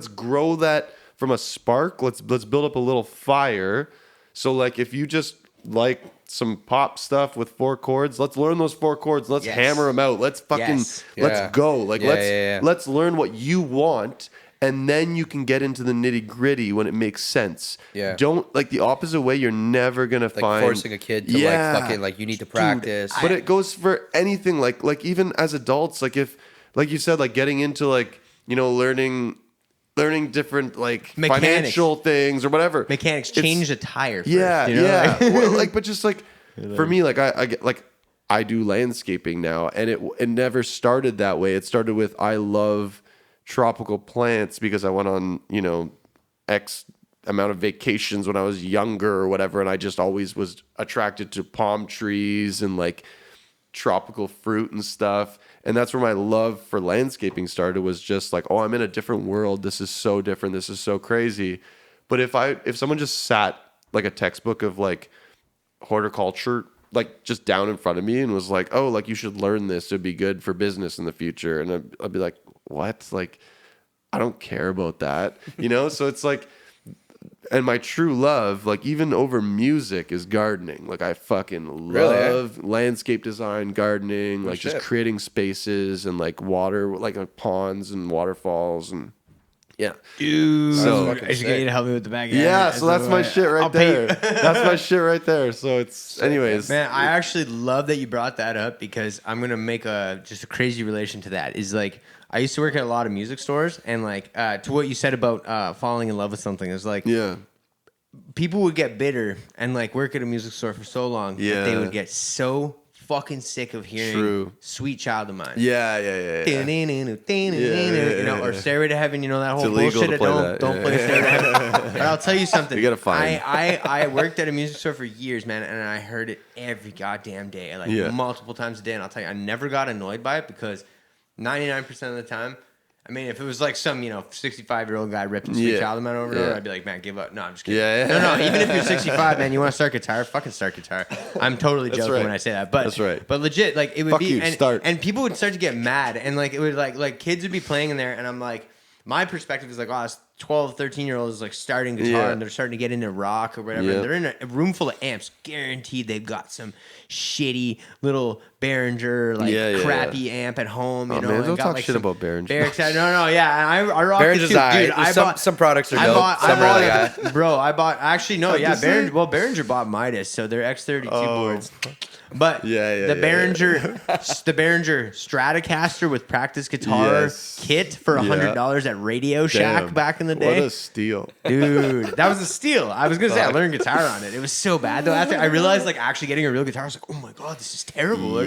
grow that from a spark. Let's build up a little fire. So, like, if you just like some pop stuff with 4 chords, let's learn those 4 chords. Let's hammer them out. Let's fucking, let's go. Like, let's learn what you want, and then you can get into the nitty gritty when it makes sense. Yeah. Don't, like, the opposite way, you're never going to find. Forcing a kid to, like, fucking, like, you need to practice. Dude, but it goes for anything. Like, even as adults, like, if, like you said, like, getting into, like, you know, learning different like mechanics, financial things or whatever. Mechanics, change a tire first, yeah, you know? Yeah. Well, like, but just like for me, like I get like I do landscaping now, and it never started that way. It started with I love tropical plants because I went on, you know, X amount of vacations when I was younger or whatever, and I just always was attracted to palm trees and like tropical fruit and stuff. And that's where my love for landscaping started, was just like, oh, I'm in a different world. This is so different. This is so crazy. But if someone just sat like a textbook of like horticulture, like just down in front of me and was like, oh, like you should learn this, it'd be good for business in the future. And I'd be like, what? Like, I don't care about that, you know? So it's like, and my true love, like even over music, is gardening. Like I fucking love landscape design, gardening, like just creating spaces and like water, like ponds and waterfalls. And Yeah. Dude, So I should get you to help me with the back. Yeah, so that's my shit right there. That's my shit right there. So it's, anyways. Man, I actually love that you brought that up because I'm gonna make just a crazy relation to that. Is like I used to work at a lot of music stores, and like to what you said about falling in love with something is like people would get bitter and like work at a music store for so long that they would get so fucking sick of hearing Sweet Child of Mine. Yeah. You know, or Stairway to Heaven, you know, that whole bullshit. Don't play Stairway to Heaven. But I'll tell you something. You gotta find. I worked at a music store for years, man, and I heard it every goddamn day, like multiple times a day. And I'll tell you, I never got annoyed by it because 99% of the time, I mean, if it was like some, 65-year-old guy ripping Sweet Child of Mine over there, I'd be like, man, give up. No, I'm just kidding. No, even if you're 65, man, you want to start guitar, fucking start guitar. I'm totally joking when I say that. But that's right. But legit, like, it would Fuck be, you, and people would start to get mad, and like, it would like kids would be playing in there, and I'm like, my perspective is like, oh, this 12, 13-year-olds like starting guitar and they're starting to get into rock or whatever. And they're in a room full of amps. Guaranteed they've got some shitty little Behringer, crappy amp at home. You know, man, don't got, talk like, shit about Behringer. I rock it too. Dude, I bought some products are dope. Some really bro, I bought Behringer bought Midas, so they're X32 boards. But the Behringer Stratocaster with practice guitar kit for $100 at Radio Shack back in the day. What a steal, dude! That was a steal. I was gonna say I learned guitar on it. It was so bad though. After I realized like actually getting a real guitar, I was like, oh my god, this is terrible. I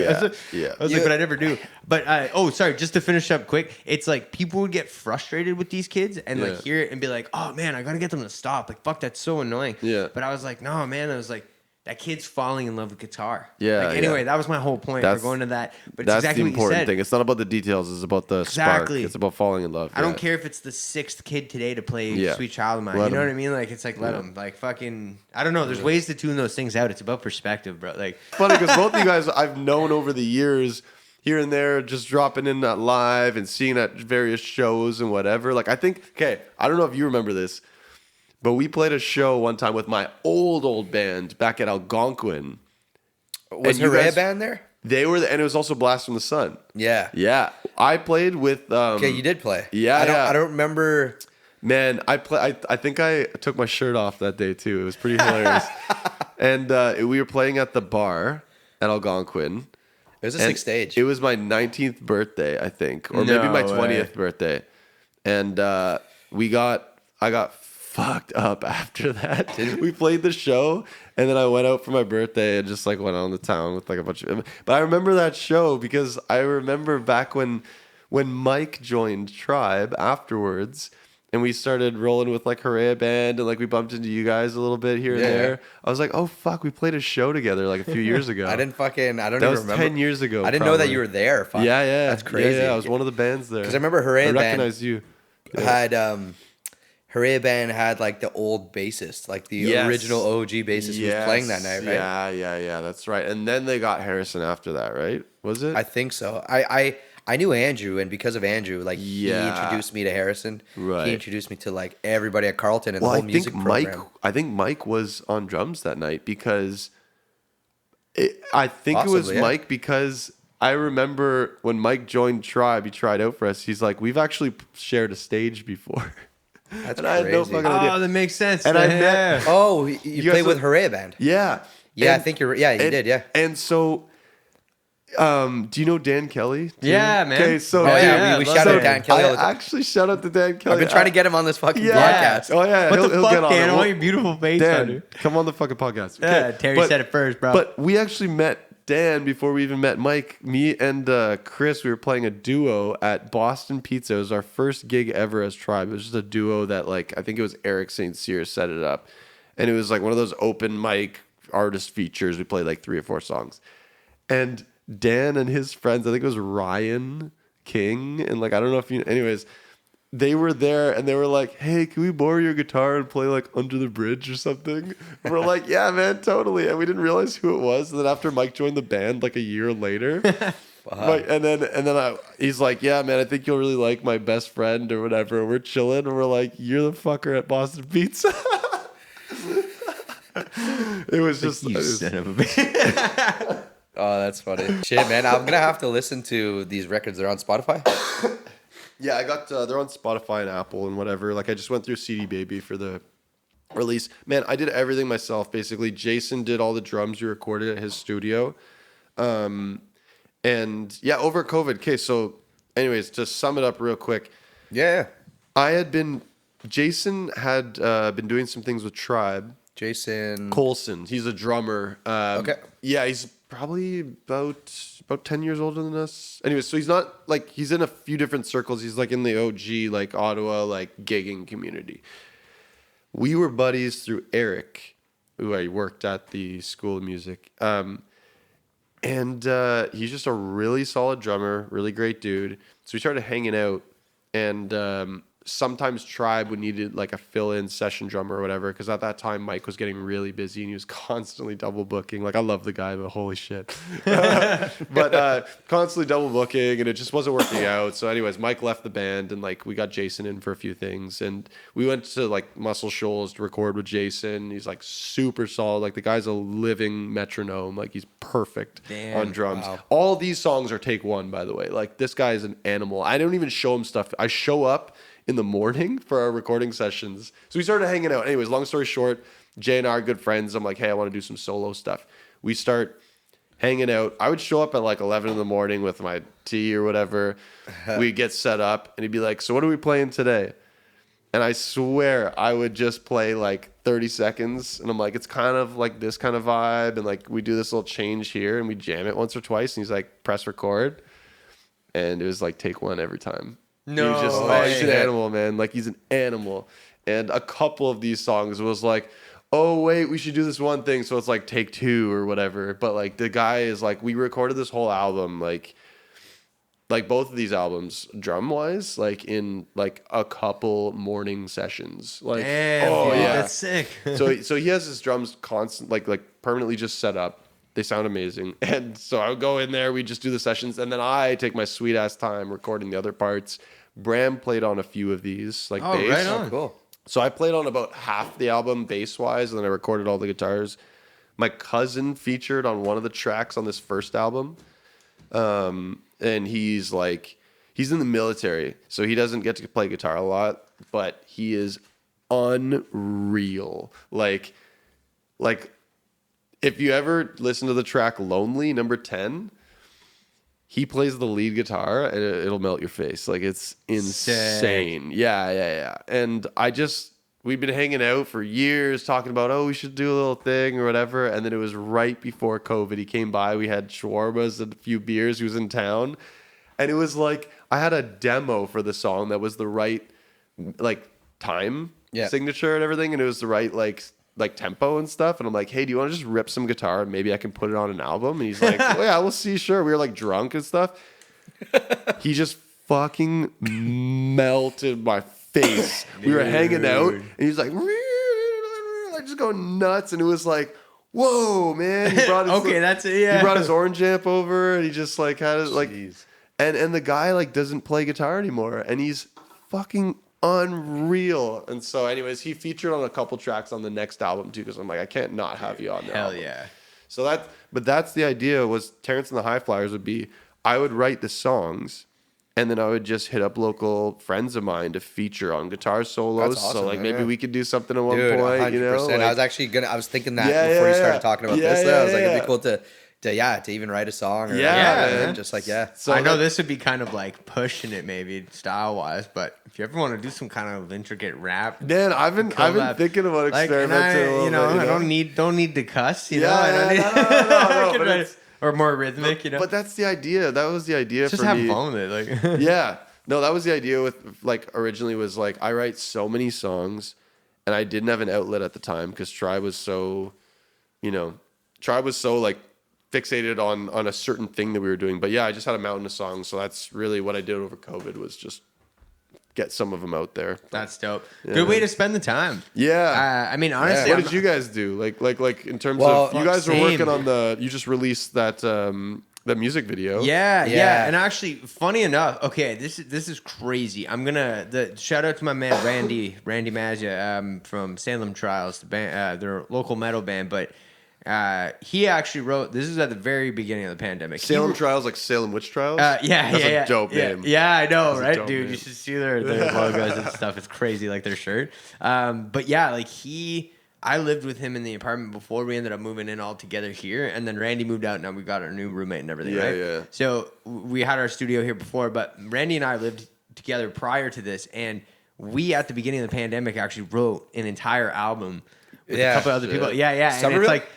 was like, but I never do. But sorry, just to finish up quick, it's like people would get frustrated with these kids and like hear it and be like, oh man, I gotta get them to stop. Like fuck, that's so annoying. Yeah. But I was like, no man, I was like, that kid's falling in love with guitar. Yeah. Like, anyway, that was my whole point for going to that. But it's exactly what you said. That's the important thing. It's not about the details. It's about the spark. It's about falling in love. I don't care if it's the 6th kid today to play Sweet Child of Mine. You know what I mean? Like, it's like, let them. Like, fucking, I don't know. There's ways to tune those things out. It's about perspective, bro. Like, funny because both of you guys I've known over the years, here and there, just dropping in at live and seeing at various shows and whatever. Like, I think, I don't know if you remember this, but we played a show one time with my old band back at Algonquin. Was Hooray band there? They were, and it was also Blast from the Sun. Yeah. Yeah. I played with... okay, you did play. Yeah, I don't remember... Man, I think I took my shirt off that day, too. It was pretty hilarious. And we were playing at the bar at Algonquin. It was a 6th stage. It was my 19th birthday, I think. Or maybe my 20th birthday. And I got fucked up after that. We played the show, and then I went out for my birthday and just like went on the town with like a bunch of. But I remember that show because I remember back when Mike joined Tribe afterwards, and we started rolling with like Hooray Band, and like we bumped into you guys a little bit here and there. I was like, oh fuck, we played a show together like a few years ago. I don't even remember. That was 10 years ago. I didn't know that you were there. Fuck. Yeah, that's crazy. Yeah, I was one of the bands there. Because I remember Hooray Band. I recognized you. Had Hooray Band had like the old bassist, like the original OG bassist who was playing that night, right? Yeah, that's right. And then they got Harrison after that, right? Was it? I think so. I knew Andrew, and because of Andrew, like he introduced me to Harrison. Right. He introduced me to like everybody at Carleton and the whole music program. I think Mike was on drums that night because it was Mike because I remember when Mike joined Tribe, he tried out for us. He's like, we've actually shared a stage before. That's and crazy. I had no fucking idea. Oh, that makes sense. And I met. Oh, you played with Hooray Band. Yeah. Yeah, I think you're. Yeah, you did. Yeah. And so, do you know Dan Kelly? Yeah, man. Okay, so we shout out Dan Kelly. I actually shout out to Dan Kelly. I've been trying to get him on this fucking podcast. Oh yeah. What the fuck, Dan? I want your beautiful face, Dan, come on the fucking podcast. Okay. Yeah, Terry said it first, bro. But we actually met Dan before we even met Mike. Me and Chris, we were playing a duo at Boston Pizza. It was our first gig ever as Tribe. It was just a duo that like I think it was Eric St. Cyr set it up, and it was like one of those open mic artist features. We played like 3 or 4 songs, and Dan and his friends, I think it was Ryan King, and like I don't know if you. Anyways, they were there and they were like, hey, can we borrow your guitar and play like Under the Bridge or something? And we're like, yeah, man, totally. And we didn't realize who it was. And then after Mike joined the band like a year later, he's like, yeah, man, I think you'll really like my best friend or whatever. And we're chilling and we're like, you're the fucker at Boston Pizza. It was just you son of a bitch. Oh, that's funny. Shit, man, I'm gonna have to listen to these records. They're on Spotify. Yeah, I got they're on Spotify and Apple and whatever. Like I just went through CD Baby for the release. Man, I did everything myself basically. Jason did all the drums we recorded at his studio. And yeah, over COVID. Okay, so anyways, to sum it up real quick. Yeah. Jason had been doing some things with Tribe. Jason Colson. He's a drummer. Okay. Yeah, he's probably about 10 years older than us. Anyway, so he's not like, he's in a few different circles. He's like in the OG, like Ottawa, like gigging community. We were buddies through Eric, who I worked at the School of Music. And he's just a really solid drummer, really great dude. So we started hanging out, and sometimes Tribe would need like a fill-in session drummer or whatever, because at that time Mike was getting really busy and he was constantly double booking. Like, I love the guy, but holy shit. But constantly double booking, and it just wasn't working out. So anyways, Mike left the band, and like we got Jason in for a few things, and we went to like Muscle Shoals to record with Jason. He's like super solid. Like, the guy's a living metronome. Like, he's perfect on drums. Wow. All these songs are take one, by the way. Like, this guy is an animal. I don't even show him stuff. I show up in the morning for our recording sessions. So we started hanging out. Anyways, long story short, Jay and I are good friends. I'm like, hey, I want to do some solo stuff. We start hanging out. I would show up at like 11 in the morning with my tea or whatever. We'd get set up, and he'd be like, so what are we playing today? And I swear I would just play like 30 seconds. And I'm like, it's kind of like this kind of vibe. And like, we do this little change here, and we jam it once or twice. And he's like, press record. And it was like take one every time. No, he's just he's an animal, man. Like, he's an animal. And a couple of these songs was like, oh wait, we should do this one thing. So it's like take two or whatever. But like, the guy is like, we recorded this whole album, like both of these albums, drum wise, like in like a couple morning sessions. Like, damn, that's sick. so he has his drums constant, like permanently just set up. They sound amazing. And so I would go in there, we just do the sessions, and then I take my sweet ass time recording the other parts. Bram played on a few of these, like bass. Right on. Cool. So I played on about half the album bass-wise, and then I recorded all the guitars. My cousin featured on one of the tracks on this first album. And he's in the military, so he doesn't get to play guitar a lot, but he is unreal. Like if you ever listen to the track Lonely, number 10, he plays the lead guitar, and it'll melt your face. Like, it's insane. Sick. Yeah. And we've been hanging out for years talking about, oh, we should do a little thing or whatever. And then it was right before COVID. He came by. We had shawarmas and a few beers. He was in town. And it was like, I had a demo for the song that was the right, like, time signature and everything. And it was the right, like tempo and stuff. And I'm like, hey, do you want to just rip some guitar and maybe I can put it on an album? And he's like, oh yeah, we'll see. Sure. We were like drunk and stuff. He just fucking melted my face. We were hanging out, and he's like just going nuts. And it was like, whoa, man. He brought his, that's it. Yeah. He brought his orange amp over, and he just like had it like, and the guy like doesn't play guitar anymore, and he's fucking unreal. And so anyways, he featured on a couple tracks on the next album too, because I'm like, I can't not have you on there. Hell yeah. So that's the idea. Was Terrence and the High Flyers would be, I would write the songs, and then I would just hit up local friends of mine to feature on guitar solos. That's awesome, so like maybe we could do something at one point. 100%. You know, like, I was thinking that before you started talking about this. I was like, it'd be cool to even write a song. Or just like, So I know this would be kind of like pushing it maybe style wise, but if you ever want to do some kind of intricate rap, man, I've been thinking about experimenting. I don't need to cuss. You know, I don't need. Or more rhythmic, you know. But that's the idea. That was the idea just for me. Just have fun with it, like. Yeah. No, that was the idea with like originally was like I write so many songs, and I didn't have an outlet at the time because Tribe was so like fixated on a certain thing that we were doing. But yeah, I just had a mountain of songs, so that's really what I did over COVID was just get some of them out there. That's dope. Yeah. Good way to spend the time. Yeah. I mean, honestly, what did you guys do? Like in terms of you guys were working on you just released that the music video. Yeah. And actually, funny enough, okay, this is crazy. I'm gonna shout out to my man Randy Mazia from Salem Trials, the band, their local metal band. But he actually wrote. This is at the very beginning of the pandemic. Salem Trials, like Salem Witch Trials. That's a dope name. Yeah, I know, That's right, dude? Name. You should see their logos and stuff. It's crazy, like their shirt. But yeah, like I lived with him in the apartment before we ended up moving in all together here, and then Randy moved out. Now we got our new roommate and everything, right? Yeah. So we had our studio here before, but Randy and I lived together prior to this, and we at the beginning of the pandemic actually wrote an entire album with a couple other people. Yeah. And it's like,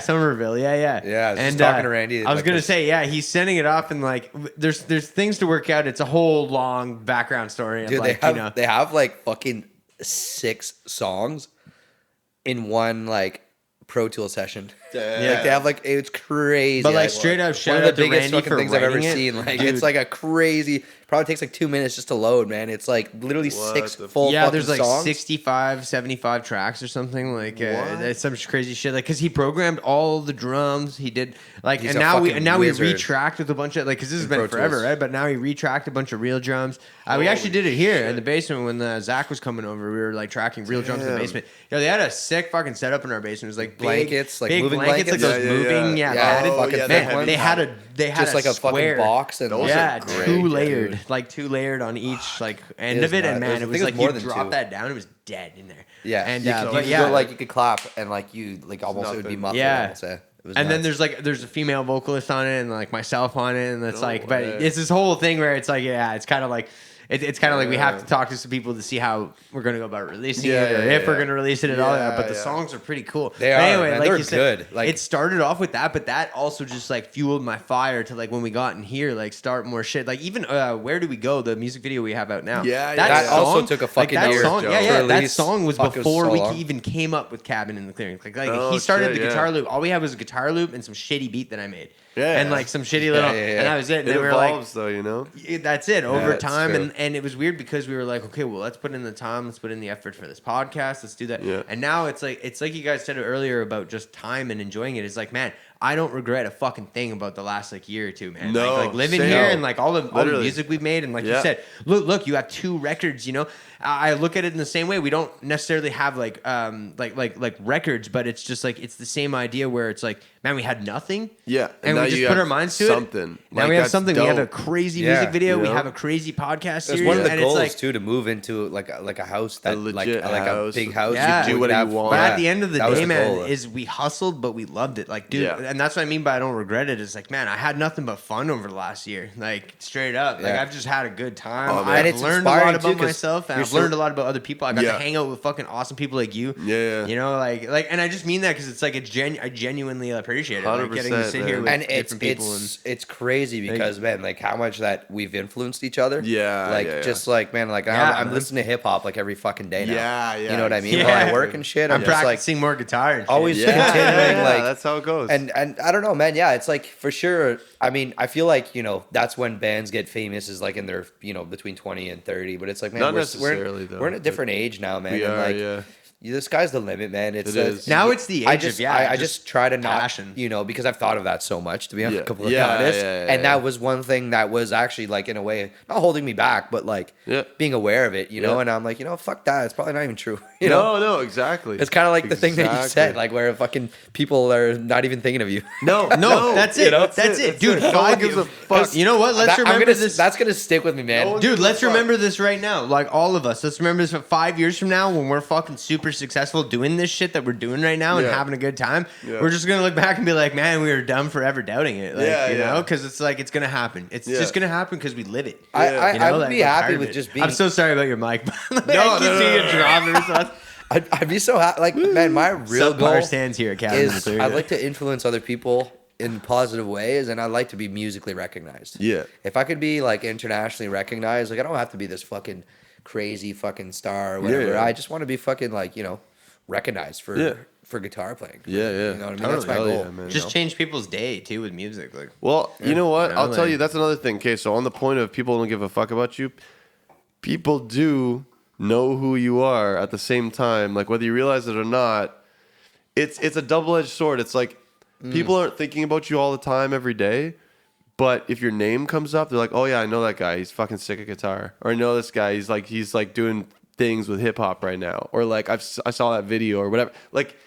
Somerville. Yeah. Yeah. I was just talking to Randy. I was gonna say, he's sending it off, and like, there's things to work out. It's a whole long background story. Dude, like, they have like fucking 6 songs in one like Pro Tool session. Yeah. Like they have like, it's crazy. But like straight up, shout out to Randy for things I've ever it. seen. Like it's like a crazy. Probably takes like 2 minutes just to load, man. It's like literally 6 full fucking there's like songs. 65, 75 tracks or something. Like it's some crazy shit. Like because he programmed all the drums. He did like, He's and now we retracked with a bunch of like because this has been forever, right? But now he retracked a bunch of real drums. We actually did it here in the basement when Zach was coming over. We were like tracking real drums in the basement. They had a sick fucking setup in our basement. It was like blankets, like big moving blankets, like those moving. They had just like a fucking box and two layered on each like end of it, and man, it was like you drop that down, it was dead in there. Yeah, and you could clap and like you like almost it would be muffled. Yeah. And then there's a female vocalist on it and like myself on it, and it's but it's this whole thing where it's like it's kind of like. It's kind of like we have to talk to some people to see how we're going to go about releasing it, or if we're going to release it and all that. But the songs are pretty cool. They are. Anyway, man, like they're you said, good. Like, it started off with that, but that also just like fueled my fire to like when we got in here, like start more shit. Like even Where Do We Go, the music video we have out now. That also took a fucking year. That song was before we even came up with Cabin in the Clearing. Like he started the guitar loop. All we had was a guitar loop and some shitty beat that I made. Yeah, and like some shitty little, and that was it. And it we evolves, though, you know. That's it over time, and it was weird because we were like, okay, well, let's put in the time, let's put in the effort for this podcast, let's do that. Yeah. And now it's like you guys said earlier about just time and enjoying it. It's like, man, I don't regret a fucking thing about the last like year or two, man. No, like living here and like all the music we've made, and like you said, look, you have 2 records. You know, I look at it in the same way. We don't necessarily have like records, but it's just like it's the same idea where it's like, man, we had nothing. Yeah, and we just put our minds to something. It. Now we have something. Dope. We have a crazy music video. We have a crazy podcast series. It's one of the goals too to move into like a house that like a big house. Yeah. You do whatever you want. But at the end of the day, man, is we hustled, but we loved it. Like, dude, and that's what I mean by I don't regret it. It's like, man, I had nothing but fun over the last year. Like straight up, like I've just had a good time. I've learned a lot about myself, and I've learned a lot about other people. I got to hang out with fucking awesome people like you. Yeah, you know, like, and I just mean that because it's like I genuinely appreciate it. Like getting to sit here with different people. It's crazy because man, like how much that we've influenced each other. Yeah, like just like man, like I'm listening to hip hop like every fucking day now. Yeah. You know what I mean? While I work and shit, I'm practicing more guitar. And always continuing. Like that's how it goes. And I don't know, man. Yeah, it's like for sure. I mean, I feel like that's when bands get famous is like in their between 20 and 30. But it's like man, not necessarily though. We're in a different age now, man. We and are, like, the sky's the limit, man. It is. Now it's the age of I just try to not, passion. Because I've thought of that so much, to be completely honest. And that was one thing that was actually like in a way not holding me back, but like being aware of it, you know. And I'm like, fuck that. It's probably not even true. No, exactly. It's kind of like the thing that you said, like where fucking people are not even thinking of you. No, that's it. That's it, dude. No one gives a fuck. You know what? Let's remember this. That's gonna stick with me, man. Dude, let's remember this right now. Like all of us, let's remember this for 5 years from now when we're fucking super successful doing this shit that we're doing right now and having a good time. We're just gonna look back and be like, man, we were dumb for ever doubting it. Like, you know, because it's like it's gonna happen. It's just gonna happen because we live it. I would be happy with just being. I'm so sorry about your mic. I keep seeing it drop. I'd be so happy. Like, man, my real goal stands here, is I'd like to influence other people in positive ways, and I'd like to be musically recognized. Yeah. If I could be like internationally recognized, like I don't have to be this fucking crazy fucking star or whatever. Yeah. I just want to be fucking like recognized for guitar playing. Yeah. You know what I mean? That's my goal. Man. Just change people's day too with music. Like, well, you know what? I'll tell you. That's another thing. Okay, so on the point of people don't give a fuck about you, people do know who you are at the same time. Like whether you realize it or not, it's a double-edged sword. It's like people aren't thinking about you all the time every day, but if your name comes up, they're like, oh yeah, I know that guy. He's fucking sick of guitar. Or I know this guy. He's like doing things with hip hop right now. Or like I saw that video or whatever. Like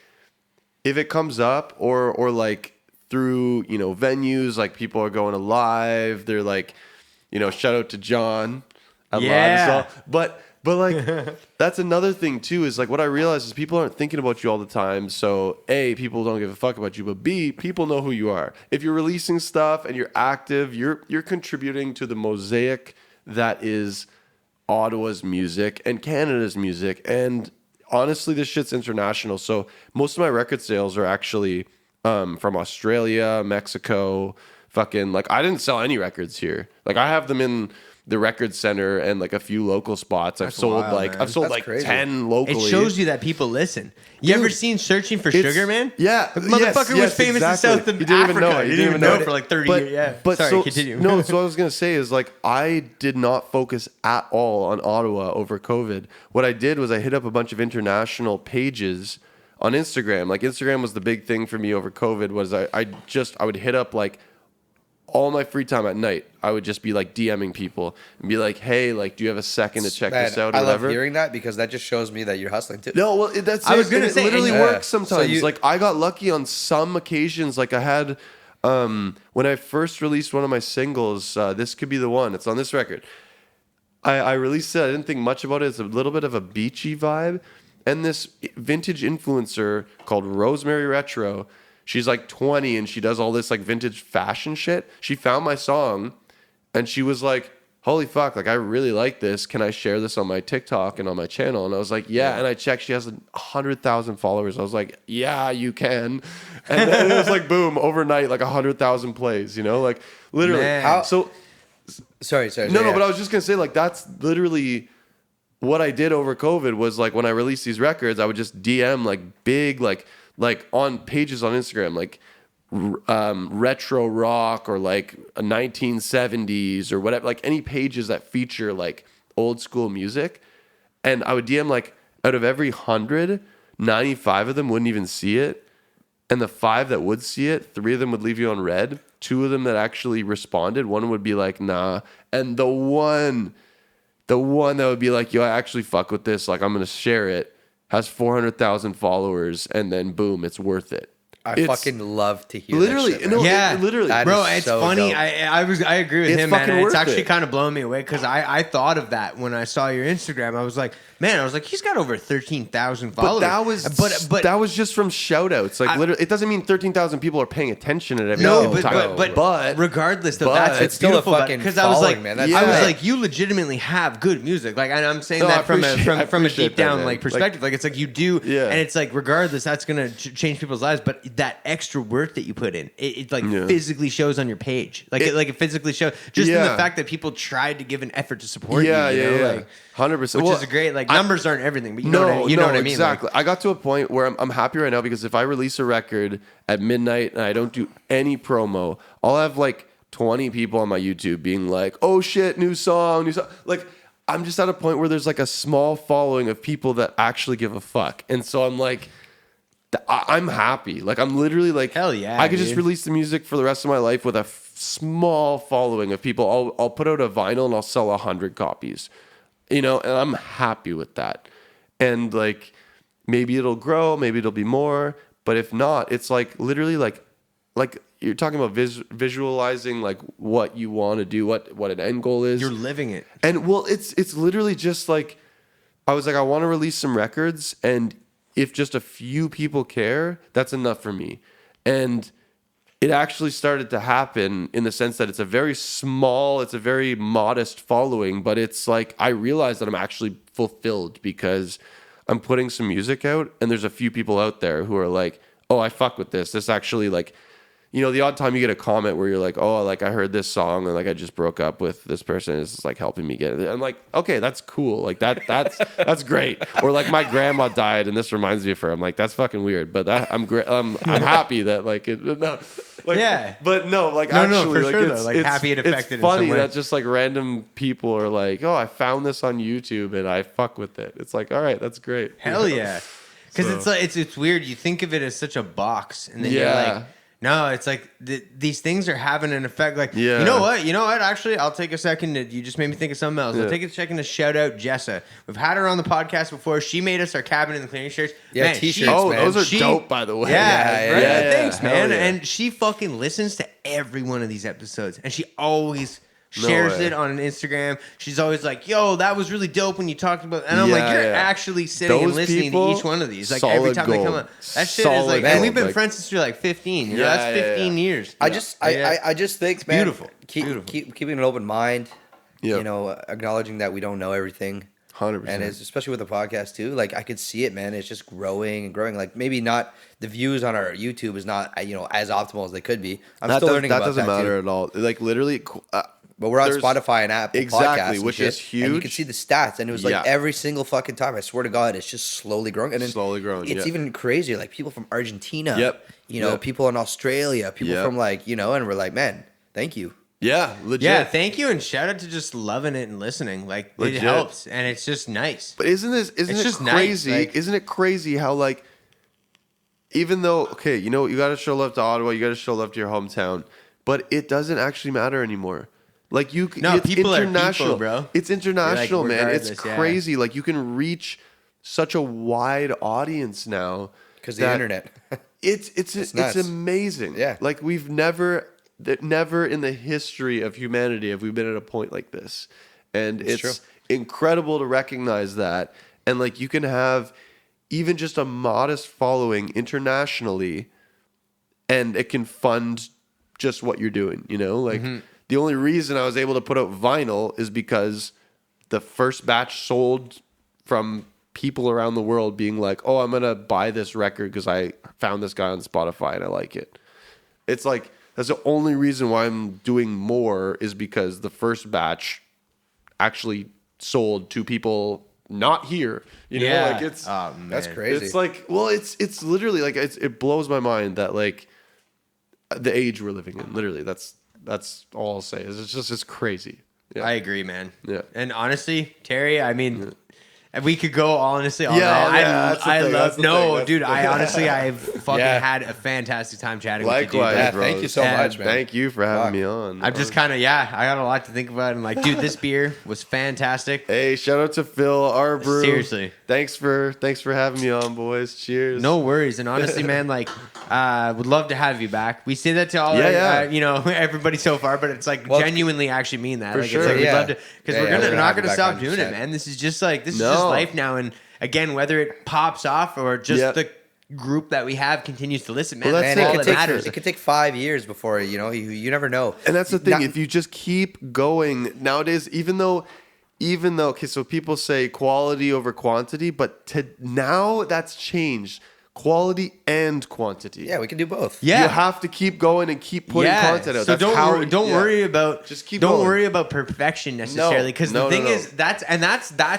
if it comes up or like through, you know, venues, like people are going to live, they're like, you know, shout out to John at live. But like that's another thing too, is like what I realize is people aren't thinking about you all the time. So A, people don't give a fuck about you, but B, people know who you are. If you're releasing stuff and you're active, you're contributing to the mosaic that is Ottawa's music and Canada's music. And honestly, this shit's international. So most of my record sales are actually from Australia, Mexico, fucking like I didn't sell any records here. Like I have them in the record center and like a few local spots. I've sold Crazy. 10 locally. It shows you that people listen. You ever seen Searching for Sugar, man? Yeah. The motherfucker was famous in South Africa. You didn't even know it. You didn't even know it for like 30 years. Yeah. But sorry, so, continue. No, so what I was going to say is like I did not focus at all on Ottawa over COVID. What I did was I hit up a bunch of international pages on Instagram. Like Instagram was the big thing for me over COVID was I would hit up like all my free time at night, I would just be like DMing people and be like, "Hey, like, do you have a second to check this out?" Or whatever. I love hearing that because that just shows me that you're hustling too. No, well, that's I was gonna say, it literally works sometimes. So like I got lucky on some occasions. Like I had when I first released one of my singles, "This Could Be the One." It's on this record. I released it. I didn't think much about it. It's a little bit of a beachy vibe, and this vintage influencer called Rosemary Retro. She's like 20 and she does all this like vintage fashion shit. She found my song and she was like, "Holy fuck, like I really like this. Can I share this on my TikTok and on my channel?" And I was like, yeah. And I checked, she has 100,000 followers. I was like, yeah, you can. And then it was like, boom, overnight, like 100,000 plays, you know, like literally. Sorry. No, but I was just going to say like, that's literally what I did over COVID was like, when I released these records, I would just DM like big, like on pages on Instagram, like retro rock or like a 1970s or whatever, like any pages that feature like old school music. And I would DM like out of every 100, 95 of them wouldn't even see it. And the 5 that would see it, 3 of them would leave you on red. 2 of them that actually responded, 1 would be like, nah. And the one that would be like, yo, I actually fuck with this. Like I'm going to share it. Has 400,000 followers, and then boom, it's worth it. I fucking love to hear literally, that shit, no, yeah, literally, bro. It's so funny. dope. I agree with him, man. It's actually kind of blowing me away because I thought of that when I saw your Instagram. I was like, he's got over 13,000 followers. But that was just from shout outs. Like literally, it doesn't mean 13,000 people are paying attention at every time. But regardless, though, that's it's still a fucking because I was like, man. I was like, you legitimately have good music. Like, and I'm saying that from a deep down like perspective. Like, it's like you do, and it's like regardless, that's gonna change people's lives. But that extra work that you put in, it like physically shows on your page. Like it physically shows just in the fact that people tried to give an effort to support you. Like 100%. Which is a great, like, numbers aren't everything, but you know what I mean. Exactly. Like, I got to a point where I'm happy right now because if I release a record at midnight and I don't do any promo, I'll have like 20 people on my YouTube being like, "Oh shit, new song." Like, I'm just at a point where there's like a small following of people that actually give a fuck. And so I'm like, I'm happy. Like, I'm literally like, hell yeah, I could just release the music for the rest of my life with a small following of people. I'll put out a vinyl and I'll sell 100 copies, you know, and I'm happy with that. And like, maybe it'll grow, maybe it'll be more, but if not, it's like literally like you're talking about visualizing like what you want to do, what an end goal is. You're living it. And well, it's literally just like, I was like, I want to release some records, and if just a few people care, that's enough for me. And it actually started to happen in the sense that it's a very modest following, but it's like, I realized that I'm actually fulfilled because I'm putting some music out and there's a few people out there who are like, "Oh, I fuck with this. This actually, like," you know, the odd time you get a comment where you're like, "Oh, like I heard this song and like I just broke up with this person. It's like helping me get it." I'm like, okay, that's cool. Like that's great. Or like my grandma died and this reminds me of her. I'm like, that's fucking weird, but I'm happy that like it. No, like, yeah, but no, like actually, for like, sure, though. Like, happy it affected. It's funny in some way. that just like random people are like, "Oh, I found this on YouTube and I fuck with it." It's like, all right, that's great. Hell yeah. Because it's like it's weird. You think of it as such a box, and then you're like, No, it's like these things are having an effect. Like, you know what? Actually, I'll take a second. You just made me think of something else. I'll take a second to shout out Jessa. We've had her on the podcast before. She made us our cabin in the clearing shirts. Yeah, man, t-shirts, man. Those are dope, by the way. Yeah. Thanks, man. And she fucking listens to every one of these episodes, and she always shares it on Instagram. She's always like, yo, that was really dope when you talked about, and I'm like, you're actually sitting and listening to each one of these. Like every time they come up. That shit is like, and we've been friends since you're like 15. That's 15 years. I just think, man, beautiful. Keeping an open mind, acknowledging that we don't know everything. 100%. And it's, especially with the podcast too, like I could see it, man. It's just growing and growing. Like maybe not the views on our YouTube is not as optimal as they could be. I'm still learning about that. That doesn't matter at all. Like literally. But we're on Spotify and Apple Podcasts, which is huge. And you can see the stats, and it was like every single fucking time. I swear to God, it's just slowly growing. And then slowly growing. It's even crazier. Like people from Argentina, people in Australia, people from and we're like, man, thank you. Yeah, legit. Yeah, thank you, and shout out to just loving it and listening. Like legit. It helps, and it's just nice. But isn't it crazy? Nice. Isn't it crazy how like, even though you got to show love to Ottawa, you got to show love to your hometown, but it doesn't actually matter anymore. Like it's people international, are people, bro. It's international, man. It's crazy. Like you can reach such a wide audience now because the internet. It's amazing. Yeah, like we've never in the history of humanity have we been at a point like this, and it's incredible to recognize that. And like you can have even just a modest following internationally, and it can fund just what you're doing. Like. Mm-hmm. The only reason I was able to put out vinyl is because the first batch sold from people around the world being like, oh, I'm going to buy this record because I found this guy on Spotify and I like it. It's like, that's the only reason why I'm doing more is because the first batch actually sold to people not here. Like it's, that's crazy. It's like, well, it's literally like, it blows my mind that like the age we're living in, literally that's all I'll say. It's crazy. Yeah. I agree, man. Yeah. And honestly, Terry, I mean, we could go honestly all night. I love dude. I honestly, I've fucking had a fantastic time chatting with you, dude. Likewise, bro. Thank you so much, man. Thank you for having me on. I'm just kind of I got a lot to think about, and like, dude, this beer was fantastic. Hey, shout out to Phil, our brew. Seriously, thanks for having me on, boys. Cheers. No worries. And honestly, man, like, would love to have you back. We say that to all, everybody so far, but it's like genuinely actually mean that. For like, sure. It's like we'd love to, because we're not gonna stop doing it, man. This is just like just life now. And again, whether it pops off or just the group that we have continues to listen, man. That's all that matters. It could take 5 years before you never know. And that's the thing. If you just keep going nowadays, even though so people say quality over quantity, but now that's changed. Quality and quantity. Yeah, we can do both. Yeah, you have to keep going and keep putting content out. So don't worry about worry about perfection necessarily, because the thing is that's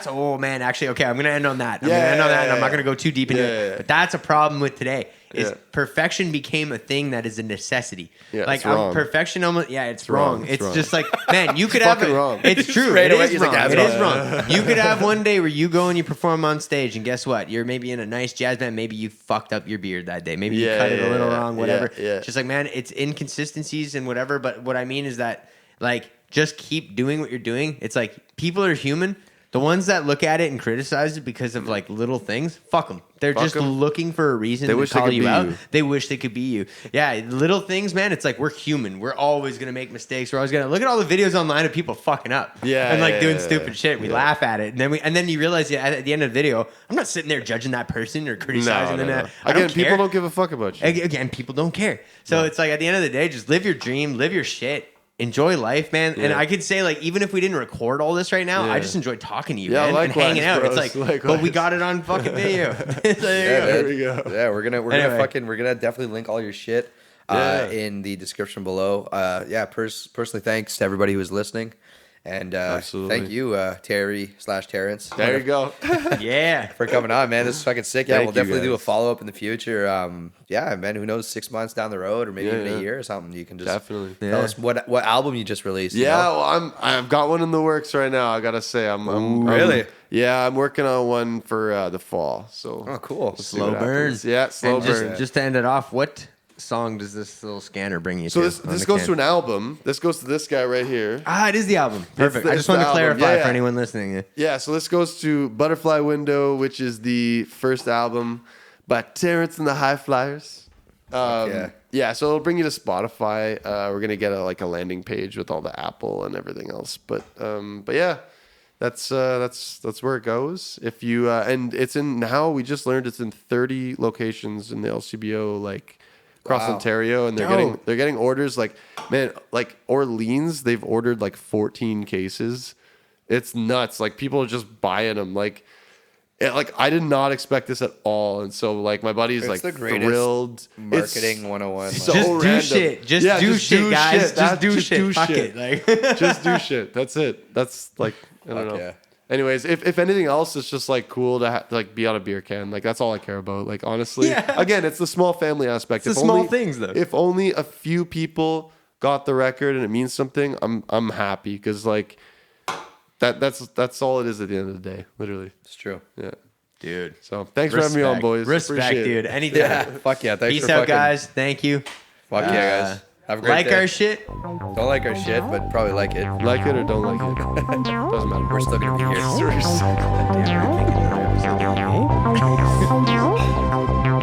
oh man, actually, okay, I'm gonna end on that. And I'm not gonna go too deep into it. But that's a problem with today. Is perfection became a thing that is a necessity. Yeah, like perfection almost it's wrong. It's wrong. just like, man, you could have wrong. It's true. It is wrong. It is wrong. You could have one day where you go and you perform on stage, and guess what? You're maybe in a nice jazz band. Maybe you fucked up your beard that day. Maybe you cut it a little wrong. Whatever. Yeah. Just like, man, it's inconsistencies and whatever. But what I mean is that, like, just keep doing what you're doing. It's like, people are human. The ones that look at it and criticize it because of like little things, fuck them. They're just looking for a reason to call you out. They wish they could be you. Yeah, little things, man. It's like, we're human. We're always gonna make mistakes. We're always gonna look at all the videos online of people fucking up. And like doing stupid shit. We laugh at it, and then you realize at the end of the video, I'm not sitting there judging that person or criticizing them. No. Again, people don't give a fuck about you. Again, people don't care. So it's like, at the end of the day, just live your dream, live your shit. Enjoy life, man. And I could say, like, even if we didn't record all this right now, I just enjoy talking to you, man, and hanging out. Bros, it's like, but we got it on fucking video. There we go. Yeah, we're gonna definitely link all your shit in the description below. Personally, thanks to everybody who was listening. And thank you, Terry/Terrence. There you go. For coming on, man. This is fucking sick. Yeah, we'll definitely do a follow-up in the future. Man, who knows, 6 months down the road, or maybe even a year or something. You can just tell us what album you just released. Well, I've got one in the works right now. I gotta say, I'm really. I'm working on one for the fall. So cool. Slow burn. Yeah, slow burn. Just to end it off, what song does this little scanner bring you so to? this goes to an album. This goes to this guy right here. It is the album. Perfect. I just wanted to clarify for anyone listening. Yeah, so this goes to Butterfly Window, which is the first album by Terrence and the High Flyers. Yeah, so it'll bring you to Spotify. We're gonna get a landing page with all the Apple and everything else. But yeah, that's where it goes. If you and it's in now. We just learned it's in 30 locations in the LCBO, like across Ontario, and they're getting orders. Like Orleans, they've ordered like 14 cases. It's nuts. Like people are just buying them. Like I did not expect this at all, and so like my buddy's it's like the greatest thrilled. Marketing 101. So just random. do shit. Just do shit, guys. Just do shit. Fuck it. Like just do shit. That's it. That's like I don't know. Yeah. Anyways, if anything else, it's just like cool to like be on a beer can. Like that's all I care about. Like honestly, again, it's the small family aspect. It's the small things though. If only a few people got the record and it means something, I'm happy because like. That's all it is at the end of the day, literally. It's true. Yeah. Dude. So thanks for having me on, boys. Respect, dude. Anytime. Yeah. Fuck yeah. Thanks Peace for out, guys. Thank you. Fuck yeah, guys. Have a great day. Like our shit. Don't like our shit, but probably like it. Like it or don't like it. Doesn't matter. We're still gonna be here. Damn,